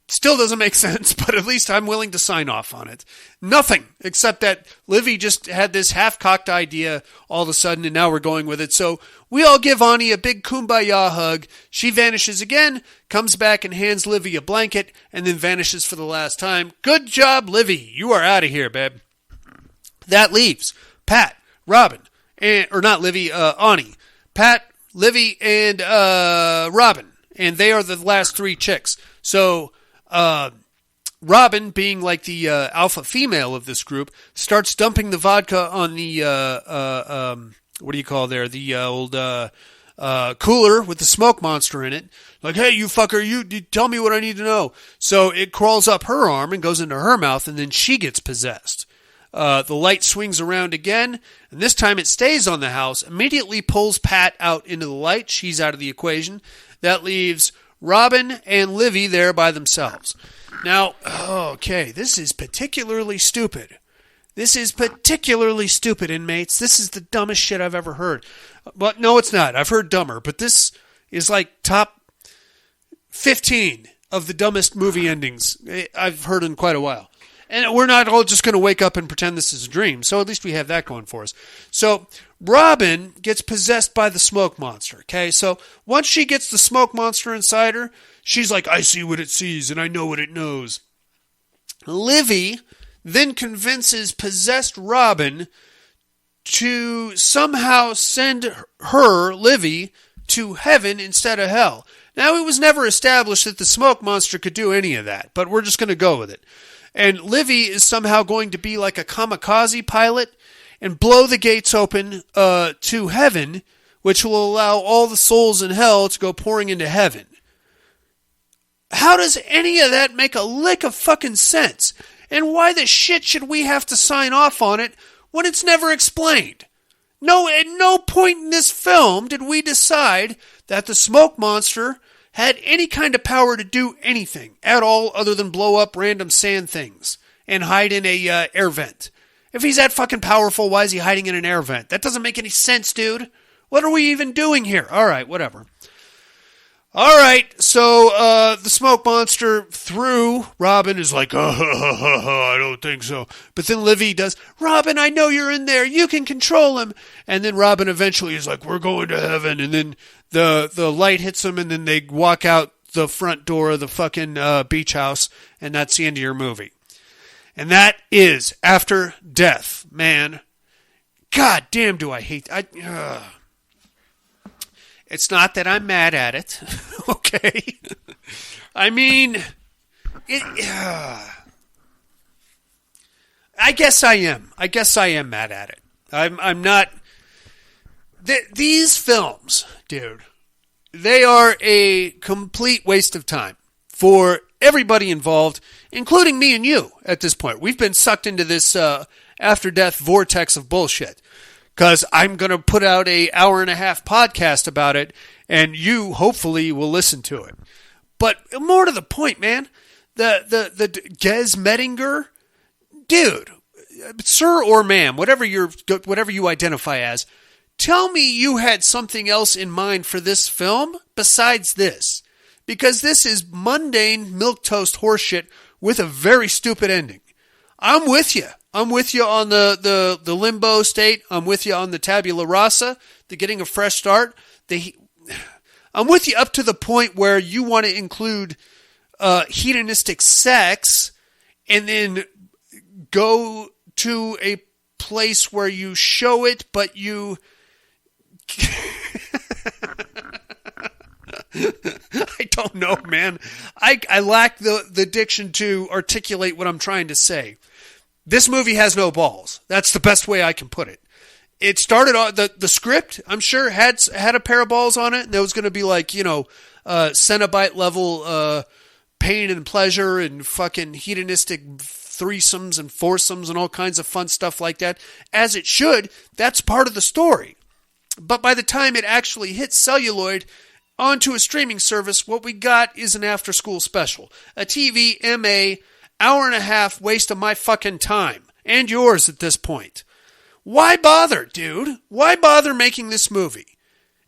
still doesn't make sense, but at least I'm willing to sign off on it. Nothing, except that Livy just had this half-cocked idea all of a sudden, and now we're going with it. So we all give Ani a big kumbaya hug. She vanishes again, comes back and hands Livy a blanket, and then vanishes for the last time. Good job, Livy. You are out of here, babe. That leaves Pat, Robin, or not Livy, Ani. Pat, Livy, and Robin. And they are the last three chicks. So Robin, being like the alpha female of this group, starts dumping the vodka on the what do you call there? The old cooler with the smoke monster in it. Like, hey, you fucker, you tell me what I need to know. So it crawls up her arm and goes into her mouth, and then she gets possessed. The light swings around again, and this time it stays on the house, immediately pulls Pat out into the light. She's out of the equation. That leaves Robin and Livy there by themselves. Now, okay, this is particularly stupid. This is particularly stupid, inmates. This is the dumbest shit I've ever heard. But no, it's not. I've heard dumber, but this is like top 15 of the dumbest movie endings I've heard in quite a while. And we're not all just going to wake up and pretend this is a dream, so at least we have that going for us. So Robin gets possessed by the smoke monster, okay? So once she gets the smoke monster inside her, she's like, I see what it sees, and I know what it knows. Livy then convinces possessed Robin to somehow send her, Livy, to heaven instead of hell. Now, it was never established that the smoke monster could do any of that, but we're just going to go with it. And Livy is somehow going to be like a kamikaze pilot and blow the gates open to heaven, which will allow all the souls in hell to go pouring into heaven. How does any of that make a lick of fucking sense? And why the shit should we have to sign off on it when it's never explained? No, at no point in this film did we decide that the smoke monster had any kind of power to do anything at all other than blow up random sand things and hide in a air vent. If he's that fucking powerful, why is he hiding in an air vent? That doesn't make any sense, dude. What are we even doing here? All right, whatever. All right, so the smoke monster through Robin is like, I don't think so. But then Livy does, Robin, I know you're in there. You can control him. And then Robin eventually is like, we're going to heaven. And then the light hits them, and then they walk out the front door of the fucking beach house, and that's the end of your movie. And that is After Death, man. God damn, do I hate... It's not that I'm mad at it, okay? I mean, I guess I am. I guess I am mad at it. I'm not... These films, dude, they are a complete waste of time for everybody involved, including me and you at this point. We've been sucked into this after-death vortex of bullshit. Because I'm going to put out a 1.5-hour podcast about it, and you hopefully will listen to it. But more to the point, man, the Gez Mettinger, dude, sir or ma'am, whatever you identify as, tell me you had something else in mind for this film besides this, because this is mundane milquetoast horseshit with a very stupid ending. I'm with you. I'm with you on the limbo state. I'm with you on the tabula rasa, the getting a fresh start. I'm with you up to the point where you want to include hedonistic sex and then go to a place where you show it, but you... I don't know, man. I lack the diction to articulate what I'm trying to say. This movie has no balls. That's the best way I can put it. It started on the script, I'm sure, had a pair of balls on it. And there was going to be like, Cenobite level pain and pleasure and fucking hedonistic threesomes and foursomes and all kinds of fun stuff like that. As it should. That's part of the story. But by the time it actually hits celluloid onto a streaming service, what we got is an after-school special. A TVMA 1.5 hour waste of my fucking time. And yours at this point. Why bother, dude? Why bother making this movie?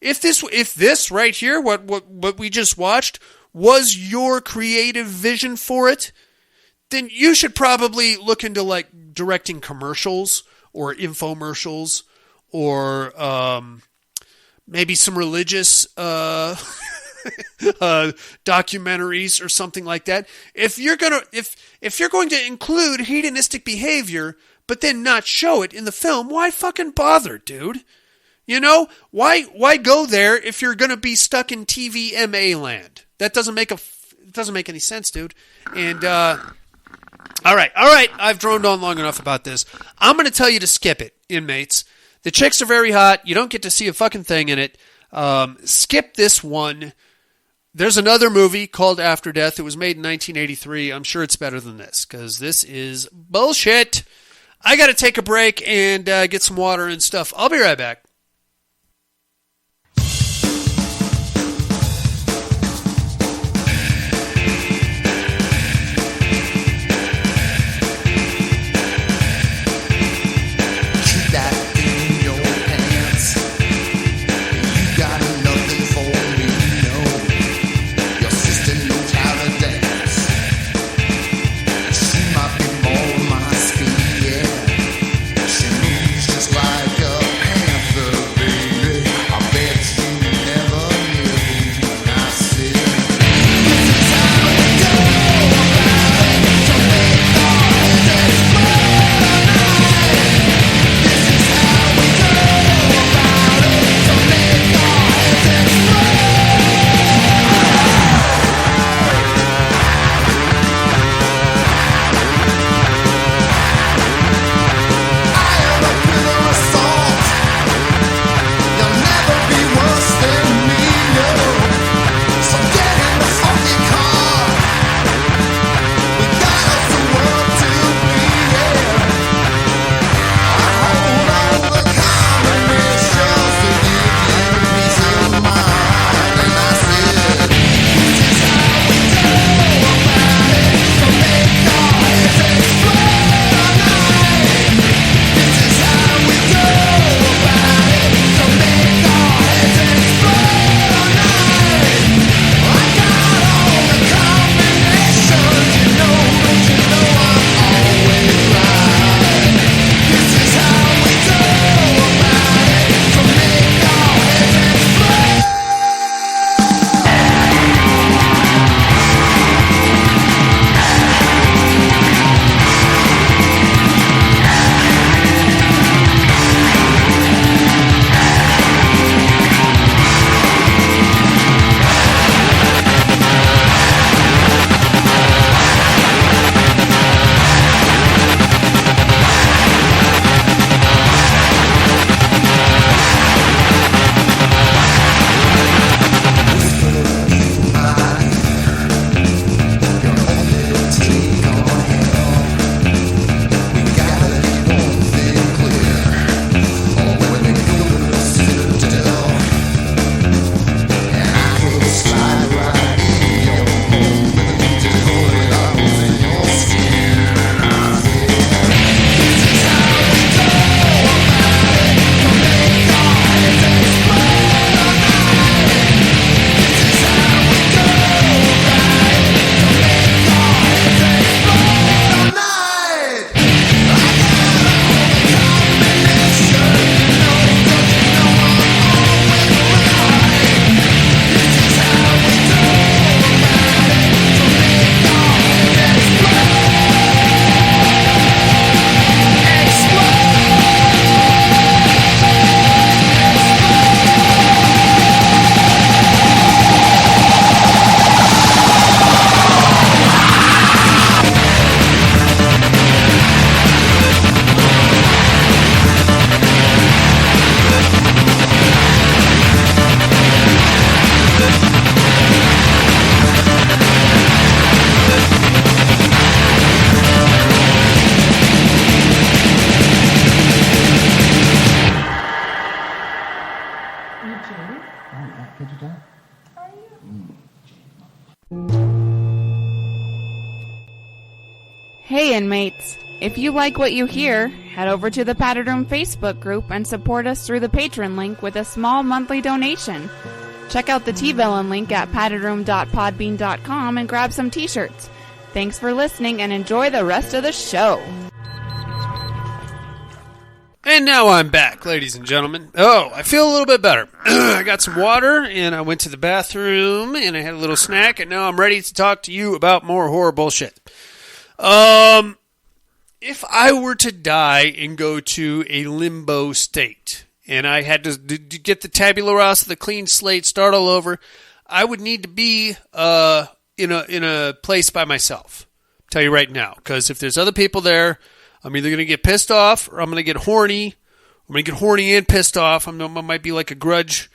If this right here, what we just watched, was your creative vision for it, then you should probably look into like directing commercials or infomercials or maybe some religious documentaries or something like that. If you're going to include hedonistic behavior but then not show it in the film, why fucking bother, dude? Why go there if you're going to be stuck in TVMA land? That doesn't make any sense, dude. And all right, I've droned on long enough about this. I'm going to tell you to skip it, inmates. The chicks are very hot. You don't get to see a fucking thing in it. Skip this one. There's another movie called After Death. It was made in 1983. I'm sure it's better than this, because this is bullshit. I got to take a break and get some water and stuff. I'll be right back. She moves just like a panther. Hey inmates, if you like what you hear, head over to the Padded Room Facebook group and support us through the Patreon link with a small monthly donation. Check out the T-Villain link at paddedroom.podbean.com and grab some t-shirts. Thanks for listening and enjoy the rest of the show. And now I'm back, ladies and gentlemen. Oh, I feel a little bit better. I got some water, and I went to the bathroom, and I had a little snack, and now I'm ready to talk to you about more horror bullshit. If I were to die and go to a limbo state, and I had to get the tabula rasa, the clean slate, start all over, I would need to be in a place by myself. I'll tell you right now, because if there's other people there, I'm either going to get pissed off or I'm going to get horny. I'm going to get horny and pissed off. It might be like a grudge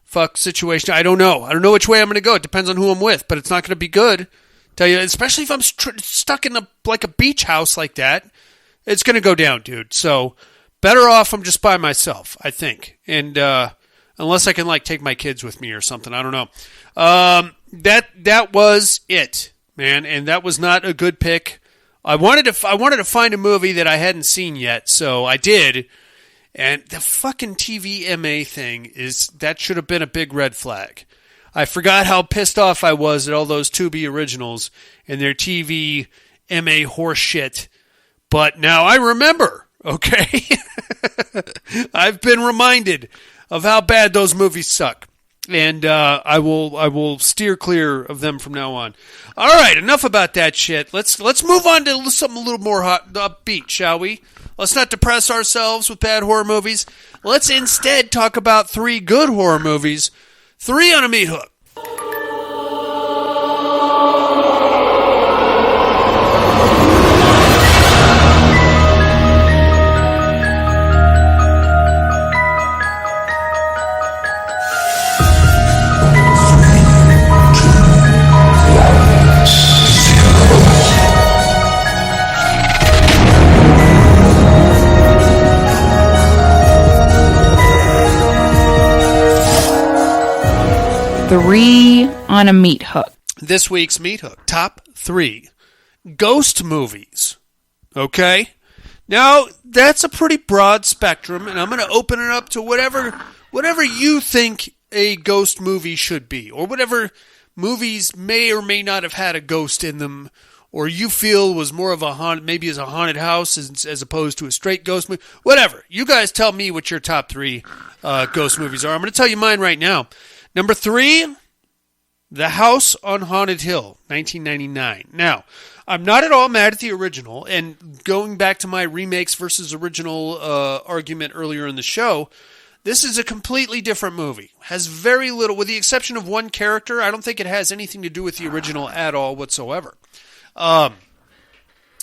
fuck situation. I don't know. I don't know which way I'm going to go. It depends on who I'm with, but it's not going to be good. Tell you, especially if I'm stuck in a beach house like that, it's going to go down, dude. So better off I'm just by myself, I think. And unless I can take my kids with me or something, I don't know. That was it, man, and that was not a good pick. I wanted to find a movie that I hadn't seen yet, so I did. And the fucking TVMA thing that should have been a big red flag. I forgot how pissed off I was at all those Tubi originals and their TVMA horse shit. But now I remember, okay? I've been reminded of how bad those movies suck. And I will steer clear of them from now on. All right, enough about that shit. Let's move on to something a little more upbeat, shall we? Let's not depress ourselves with bad horror movies. Let's instead talk about 3 good horror movies. 3 on a meat hook. Three on a meat hook. This week's meat hook, top 3 ghost movies. Okay? Now, that's a pretty broad spectrum, and I'm going to open it up to whatever you think a ghost movie should be, or whatever movies may or may not have had a ghost in them, or you feel was more of a haunted, maybe as a haunted house as opposed to a straight ghost movie. Whatever. You guys tell me what your top 3 ghost movies are. I'm going to tell you mine right now. Number 3, The House on Haunted Hill, 1999. Now, I'm not at all mad at the original, and going back to my remakes versus original argument earlier in the show, this is a completely different movie. Has very little, with the exception of one character, I don't think it has anything to do with the original at all whatsoever.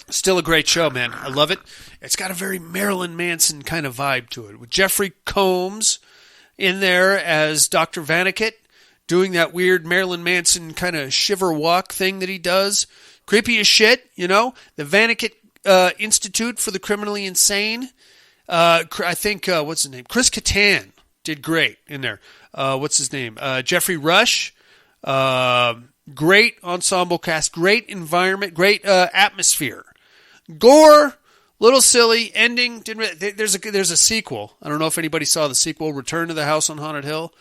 Still a great show, man. I love it. It's got a very Marilyn Manson kind of vibe to it, with Jeffrey Combs in there as Dr. Vaniket, doing that weird Marilyn Manson kind of shiver walk thing that he does. Creepy as shit, you know. The Vaniket Institute for the Criminally Insane. I think, what's his name? Chris Kattan did great in there. What's his name? Jeffrey Rush. Great ensemble cast. Great environment. Great atmosphere. Gore. Little silly ending. There's a sequel. I don't know if anybody saw the sequel, Return to the House on Haunted Hill.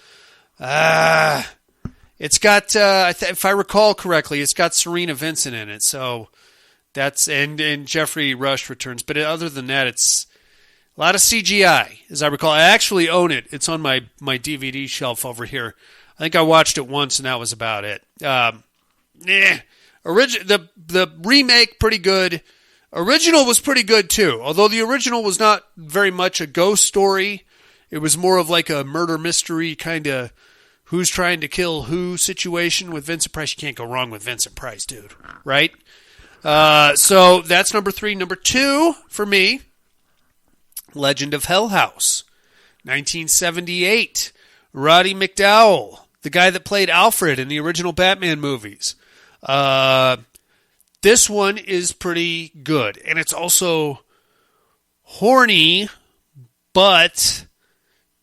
It's got, if I recall correctly, it's got Serena Vincent in it. So that's and Jeffrey Rush returns. But other than that, it's a lot of CGI, as I recall. I actually own it. It's on my DVD shelf over here. I think I watched it once, and that was about it. The remake pretty good. Original was pretty good, too. Although the original was not very much a ghost story. It was more of like a murder mystery kind of who's trying to kill who situation with Vincent Price. You can't go wrong with Vincent Price, dude. Right? So that's number 3. Number 2 for me, Legend of Hell House, 1978. Roddy McDowell, the guy that played Alfred in the original Batman movies. This one is pretty good, and it's also horny, but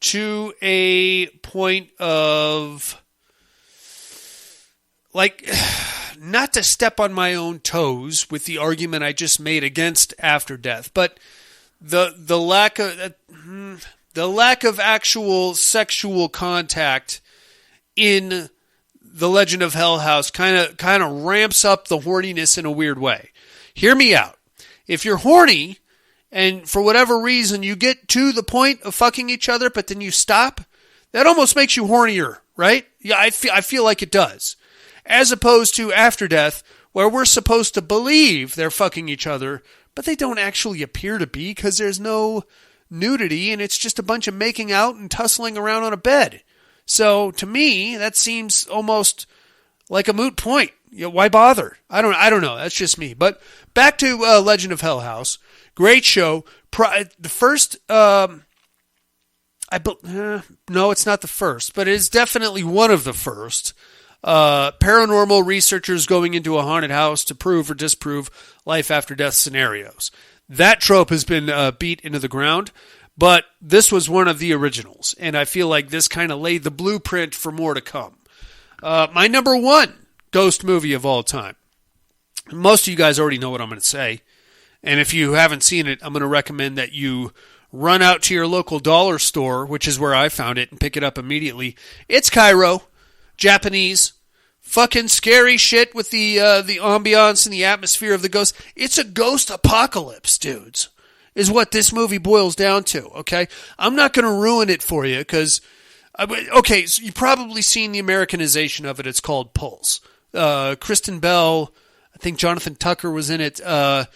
to a point of, like, not to step on my own toes with the argument I just made against After Death, but the lack of actual sexual contact in The Legend of Hell House kind of ramps up the horniness in a weird way. Hear me out. If you're horny and for whatever reason you get to the point of fucking each other but then you stop, that almost makes you hornier, right? Yeah, I feel like it does. As opposed to After Death, where we're supposed to believe they're fucking each other, but they don't actually appear to be because there's no nudity and it's just a bunch of making out and tussling around on a bed. So to me, that seems almost like a moot point. Why bother? I don't know. That's just me. But back to Legend of Hell House. Great show. The first... no, it's not the first, but it is definitely one of the first. Paranormal researchers going into a haunted house to prove or disprove life after death scenarios. That trope has been beat into the ground, but this was one of the originals, and I feel like this kind of laid the blueprint for more to come. My number one ghost movie of all time. Most of you guys already know what I'm going to say, and if you haven't seen it, I'm going to recommend that you run out to your local dollar store, which is where I found it, and pick it up immediately. It's Cairo, Japanese, fucking scary shit with the ambiance and the atmosphere of the ghost. It's a ghost apocalypse, dudes, is what this movie boils down to, okay? I'm not going to ruin it for you, because... Okay, so you've probably seen the Americanization of it. It's called Pulse. Kristen Bell, I think Jonathan Tucker was in it. It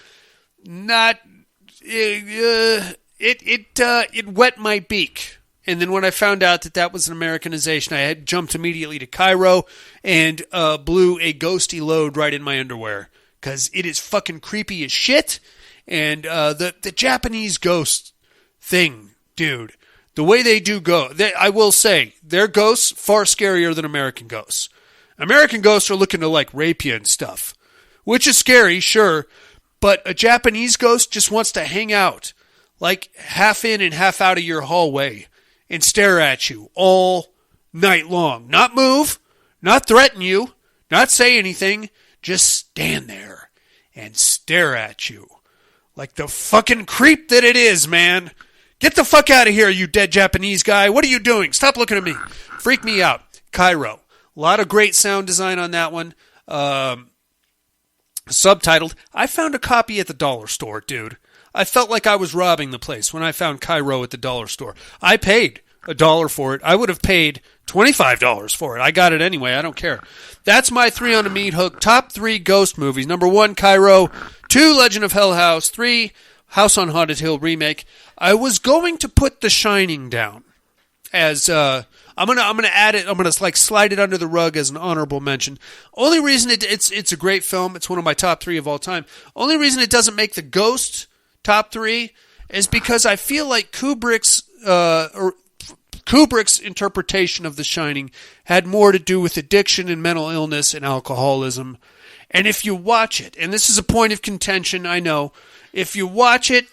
wet my beak. And then when I found out that was an Americanization, I had jumped immediately to Cairo and blew a ghosty load right in my underwear. Because it is fucking creepy as shit. And the Japanese ghost thing, dude, the way they do go, I will say, their ghosts far scarier than American ghosts. American ghosts are looking to like rape you and stuff, which is scary, sure. But a Japanese ghost just wants to hang out, like half in and half out of your hallway, and stare at you all night long. Not move, not threaten you, not say anything, just stand there and stare at you. Like the fucking creep that it is, man. Get the fuck out of here, you dead Japanese guy. What are you doing? Stop looking at me. Freak me out. Cairo. A lot of great sound design on that one. Subtitled. I found a copy at the dollar store, dude. I felt like I was robbing the place when I found Cairo at the dollar store. I paid $1 for it. I would have paid $25 for it. I got it anyway. I don't care. That's my 3 on a meat hook. Top 3 ghost movies. Number 1, Cairo. 2, Legend of Hell House. 3, House on Haunted Hill remake. I was going to put The Shining down as I'm gonna add it. I'm gonna like slide it under the rug as an honorable mention. Only reason it's a great film. It's one of my top 3 of all time. Only reason it doesn't make the Ghost top 3 is because I feel like Kubrick's interpretation of The Shining had more to do with addiction and mental illness and alcoholism. And if you watch it, and this is a point of contention, I know, if you watch it,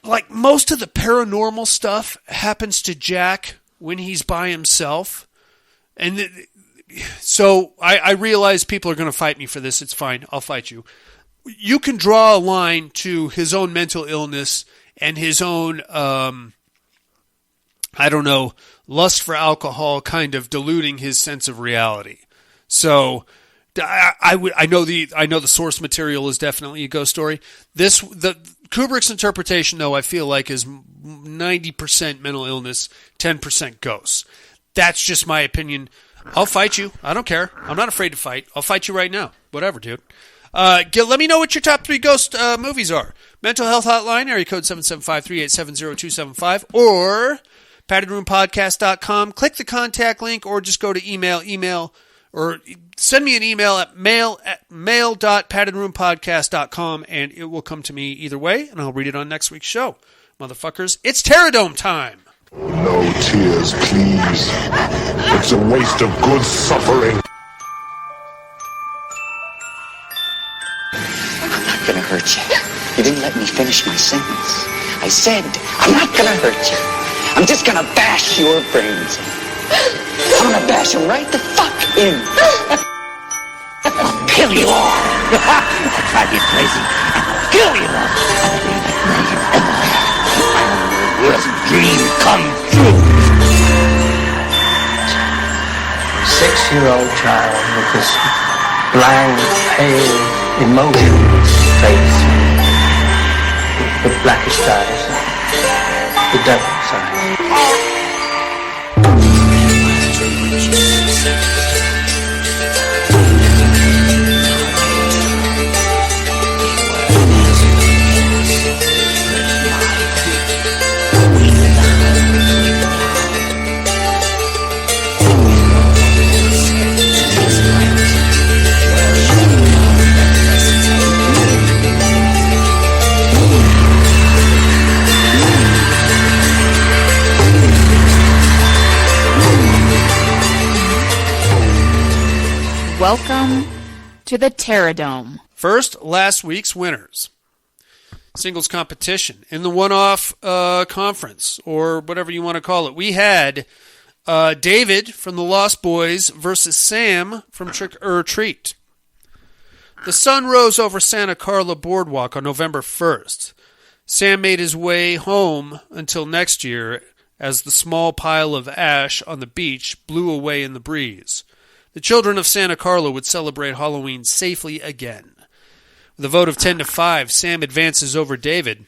like most of the paranormal stuff happens to Jack when he's by himself. And so I realize people are going to fight me for this. It's fine. I'll fight you. You can draw a line to his own mental illness and his own, lust for alcohol kind of diluting his sense of reality. So I know the source material is definitely a ghost story. Kubrick's interpretation, though, I feel like is 90% mental illness, 10% ghosts. That's just my opinion. I'll fight you. I don't care. I'm not afraid to fight. I'll fight you right now. Whatever, dude. Let me know what your top 3 ghost movies are. Mental Health Hotline, area code 775-387-0275, or paddedroompodcast.com. Click the contact link, or just go to email, or send me an email at mail@paddedroompodcast.com, and it will come to me either way, and I'll read it on next week's show. Motherfuckers, it's Terradome time! No tears, please. It's a waste of good suffering. I'm not gonna hurt you. You didn't let me finish my sentence. I said, I'm not gonna hurt you. I'm just gonna bash your brains in. I'm gonna bash them right the fuck in. kill you all. I'll drive you crazy. I'll kill you all. My worst dream come true. 6-year-old child with this blank, pale, emotionless face, with blackish eyes, the devil's eyes. Welcome to the Terradome. First, last week's winners. Singles competition in the one-off conference, or whatever you want to call it. We had David from the Lost Boys versus Sam from Trick or Treat. The sun rose over Santa Carla Boardwalk on November 1st. Sam made his way home until next year as the small pile of ash on the beach blew away in the breeze. The children of Santa Carla would celebrate Halloween safely again. With a vote of 10-5, Sam advances over David.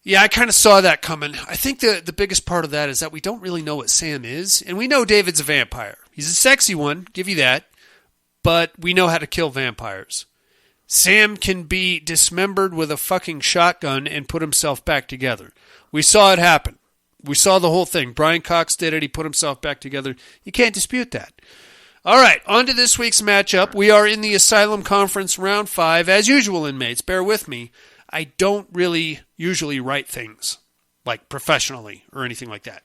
Yeah, I kind of saw that coming. I think the biggest part of that is that we don't really know what Sam is, and we know David's a vampire. He's a sexy one, give you that, but we know how to kill vampires. Sam can be dismembered with a fucking shotgun and put himself back together. We saw it happen. We saw the whole thing. Brian Cox did it. He put himself back together. You can't dispute that. All right, on to this week's matchup. We are in the Asylum Conference Round 5. As usual, inmates, bear with me. I don't really usually write things, like professionally or anything like that.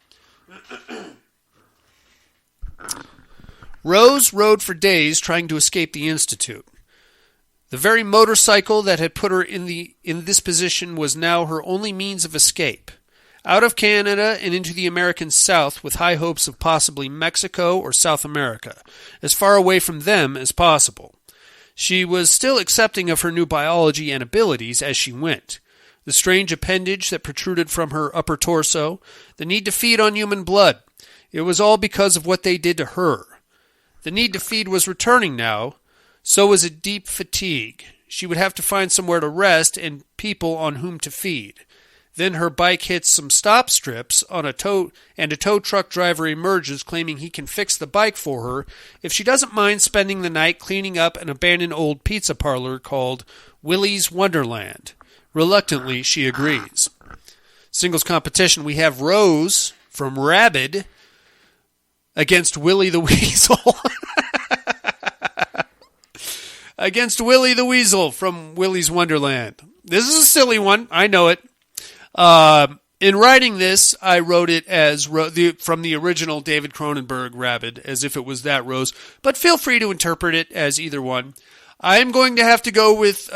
Rose rode for days trying to escape the Institute. The very motorcycle that had put her in this position was now her only means of escape. Out of Canada and into the American South with high hopes of possibly Mexico or South America, as far away from them as possible. She was still accepting of her new biology and abilities as she went. The strange appendage that protruded from her upper torso, the need to feed on human blood. It was all because of what they did to her. The need to feed was returning now, so was a deep fatigue. She would have to find somewhere to rest and people on whom to feed. Then her bike hits some stop strips on a tow truck driver emerges claiming he can fix the bike for her if she doesn't mind spending the night cleaning up an abandoned old pizza parlor called Willy's Wonderland. Reluctantly, she agrees. Singles competition, we have Rose from Rabid against Willy the Weasel. Against Willy the Weasel from Willy's Wonderland. This is a silly one. I know it. In writing this, I wrote it as from the original David Cronenberg Rabid, as if it was that Rose, but feel free to interpret it as either one. I am going to have to go with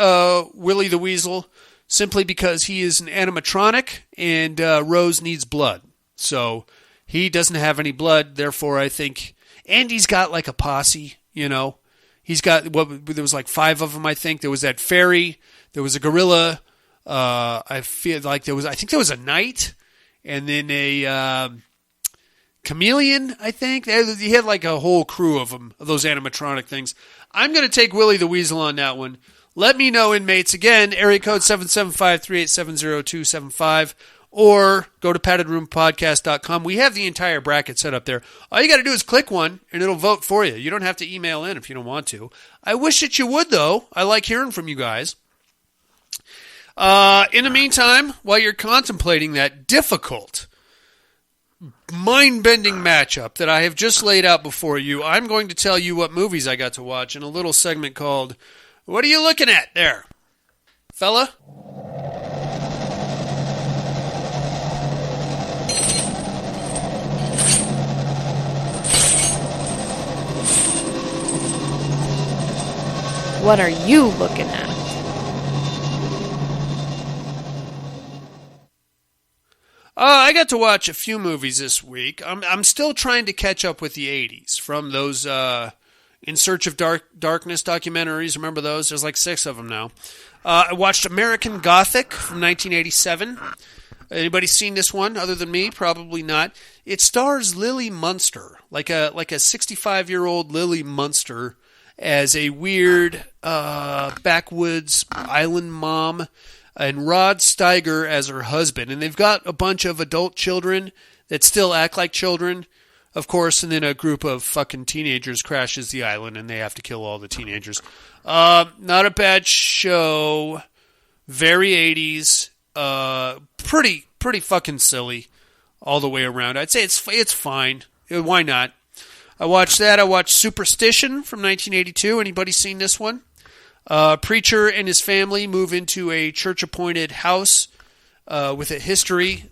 Willy the Weasel, simply because he is an animatronic, and Rose needs blood. So he doesn't have any blood, therefore I think... And he's got like a posse, you know. He's got... there was like 5 of them, I think. There was that fairy, there was a gorilla... I feel like I think there was a knight and then a chameleon, I think. He had like a whole crew of them, of those animatronic things. I'm going to take Willy the Weasel on that one. Let me know, inmates. Again, area code 775-387-0275 or go to paddedroompodcast.com. We have the entire bracket set up there. All you got to do is click one and it'll vote for you. You don't have to email in if you don't want to. I wish that you would, though. I like hearing from you guys. In the meantime, while you're contemplating that difficult, mind-bending matchup that I have just laid out before you, I'm going to tell you what movies I got to watch in a little segment called, What Are You Looking At There, Fella? What are you looking at? I got to watch a few movies this week. I'm still trying to catch up with the 80s from those In Search of Darkness documentaries. Remember those? There's like 6 of them now. I watched American Gothic from 1987. Anybody seen this one other than me? Probably not. It stars Lily Munster, like a 65-year-old Lily Munster, as a weird backwoods island mom, and Rod Steiger as her husband. And they've got a bunch of adult children that still act like children, of course, and then a group of fucking teenagers crashes the island and they have to kill all the teenagers. Not a bad show. Very 80s. Pretty fucking silly all the way around. I'd say it's fine. Why not? I watched that. I watched Superstition from 1982. Anybody seen this one? Preacher and his family move into a church-appointed house with a history,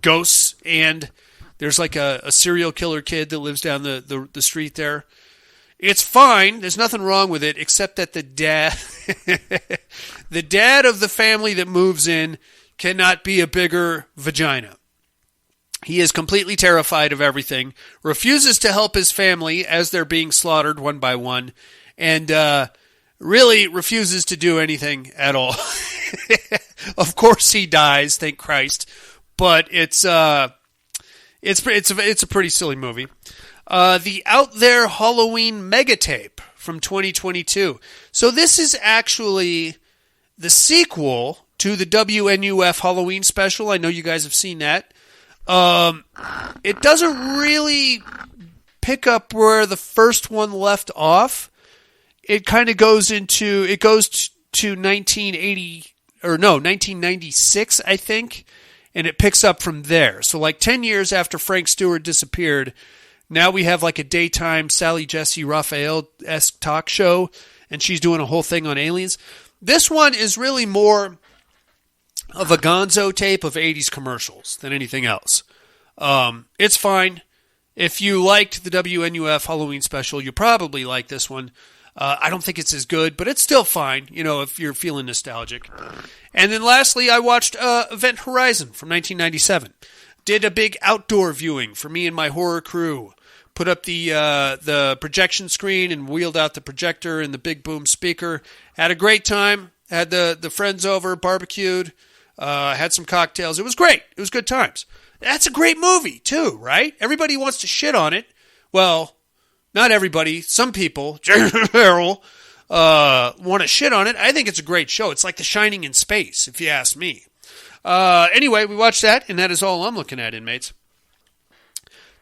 ghosts, and there's like a serial killer kid that lives down the street there. It's fine. There's nothing wrong with it, except that the dad of the family that moves in cannot be a bigger vagina. He is completely terrified of everything, refuses to help his family as they're being slaughtered one by one, and really refuses to do anything at all. Of course he dies, thank Christ, but it's a pretty silly movie. The Out There Halloween Megatape from 2022. So this is actually the sequel to the WNUF Halloween special. I know you guys have seen that. It doesn't really pick up where the first one left off. It kind of goes to 1996, I think, and it picks up from there. So like 10 years after Frank Stewart disappeared, now we have like a daytime Sally Jesse Raphael-esque talk show, and she's doing a whole thing on aliens. This one is really more of a gonzo tape of 80s commercials than anything else. It's fine. If you liked the WNUF Halloween special, you probably like this one. I don't think it's as good, but it's still fine, if you're feeling nostalgic. And then lastly, I watched Event Horizon from 1997. Did a big outdoor viewing for me and my horror crew. Put up the projection screen and wheeled out the projector and the big boom speaker. Had a great time. Had the friends over, barbecued, had some cocktails. It was great. It was good times. That's a great movie, too, right? Everybody wants to shit on it. Well, not everybody. Some people, want to shit on it. I think it's a great show. It's like The Shining in space, if you ask me. Anyway, we watched that, and that is all I'm looking at, inmates.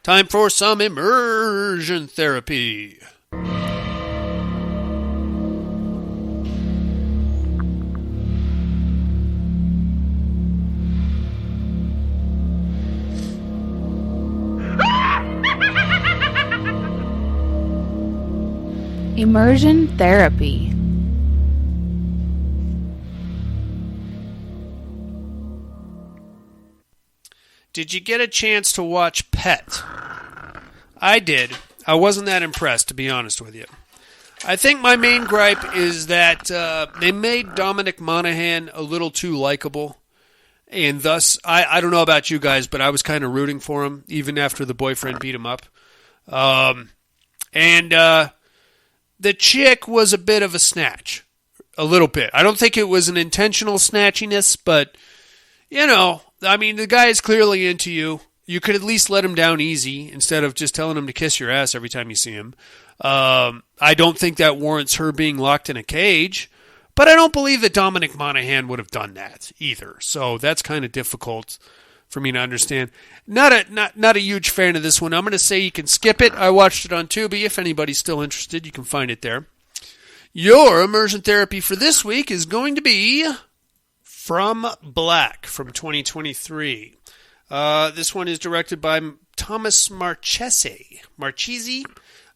Time for some immersion therapy. Immersion therapy. Did you get a chance to watch Pet? I did. I wasn't that impressed, to be honest with you. I think my main gripe is that they made Dominic Monaghan a little too likable. And thus, I don't know about you guys, but I was kind of rooting for him, even after the boyfriend beat him up. The chick was a bit of a snatch. A little bit. I don't think it was an intentional snatchiness, but, the guy is clearly into you. You could at least let him down easy instead of just telling him to kiss your ass every time you see him. I don't think that warrants her being locked in a cage, but I don't believe that Dominic Monaghan would have done that either. So that's kind of difficult for me to understand. Not a huge fan of this one. I'm going to say you can skip it. I watched it on Tubi. If anybody's still interested, you can find it there. Your immersion therapy for this week is going to be From Black from 2023. This one is directed by Thomas Marchese.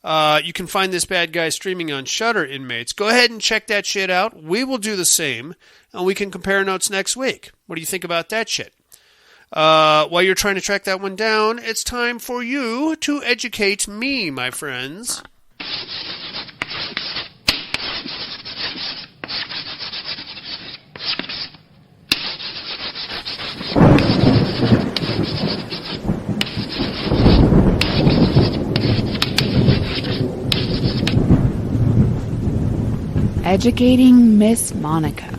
You can find this bad guy streaming on Shudder, inmates. Go ahead and check that shit out. We will do the same, and we can compare notes next week. What do you think about that shit? While you're trying to track that one down, it's time for you to educate me, my friends. Educating Miss Monica.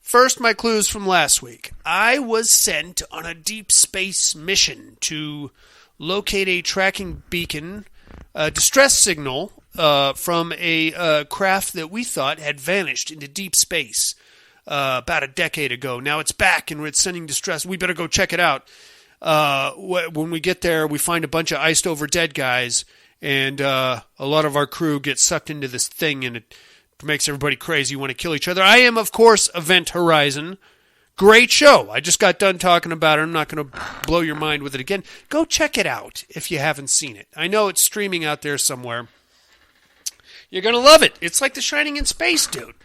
First, my clues from last week. I was sent on a deep space mission to locate a tracking beacon, a distress signal from a craft that we thought had vanished into deep space about a decade ago. Now it's back and it's sending distress. We better go check it out. When we get there, we find a bunch of iced over dead guys, and a lot of our crew gets sucked into this thing, and it makes everybody crazy, want to kill each other. I am, of course, Event Horizon. Great show. I just got done talking about it. I'm not going to blow your mind with it again. Go check it out if you haven't seen it. I know it's streaming out there somewhere. You're going to love it. It's like The Shining in space, dude.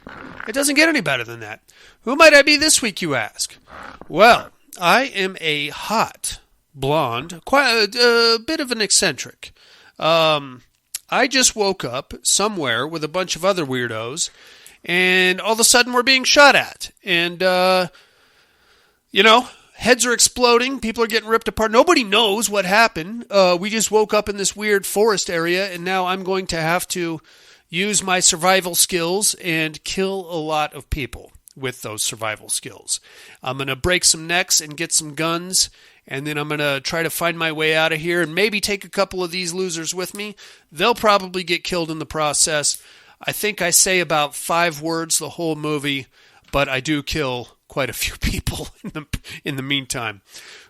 It doesn't get any better than that. Who might I be this week, you ask? Well, I am a hot blonde, quite a bit of an eccentric. I just woke up somewhere with a bunch of other weirdos, and all of a sudden we're being shot at. And, heads are exploding. People are getting ripped apart. Nobody knows what happened. We just woke up in this weird forest area, and now I'm going to have to use my survival skills and kill a lot of people with those survival skills. I'm going to break some necks and get some guns, and then I'm going to try to find my way out of here and maybe take a couple of these losers with me. They'll probably get killed in the process. I think I say about 5 words the whole movie, but I do kill quite a few people in the meantime.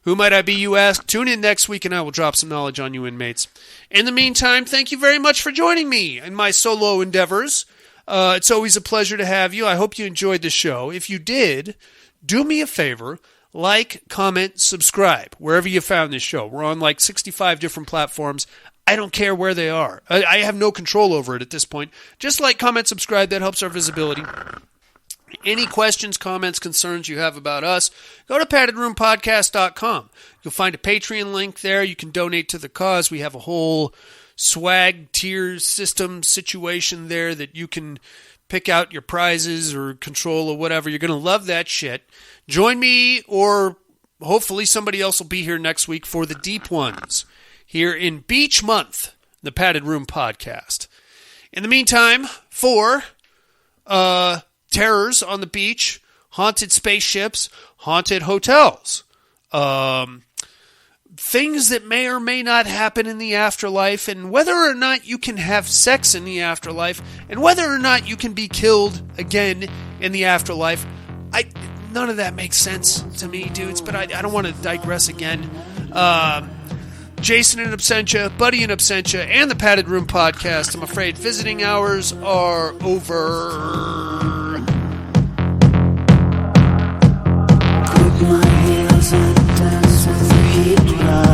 Who might I be, you ask? Tune in next week and I will drop some knowledge on you inmates. In the meantime, thank you very much for joining me in my solo endeavors. It's always a pleasure to have you. I hope you enjoyed the show. If you did, do me a favor. Like, comment, subscribe, wherever you found this show. We're on like 65 different platforms. I don't care where they are. I have no control over it at this point. Just like, comment, subscribe. That helps our visibility. Any questions, comments, concerns you have about us, go to paddedroompodcast.com. You'll find a Patreon link there. You can donate to the cause. We have a whole swag tier system situation there that you can pick out your prizes or control or whatever. You're going to love that shit. Join me, or hopefully somebody else will be here next week for the deep ones here in Beach Month, the Padded Room Podcast. In the meantime, for terrors on the beach, haunted spaceships, haunted hotels, things that may or may not happen in the afterlife, and whether or not you can have sex in the afterlife, and whether or not you can be killed again in the afterlife. None of that makes sense to me, dudes, but I don't want to digress again. Jason in absentia, Buddy in absentia, and the Padded Room Podcast. I'm afraid visiting hours are over. Put my heels and dance with the heat.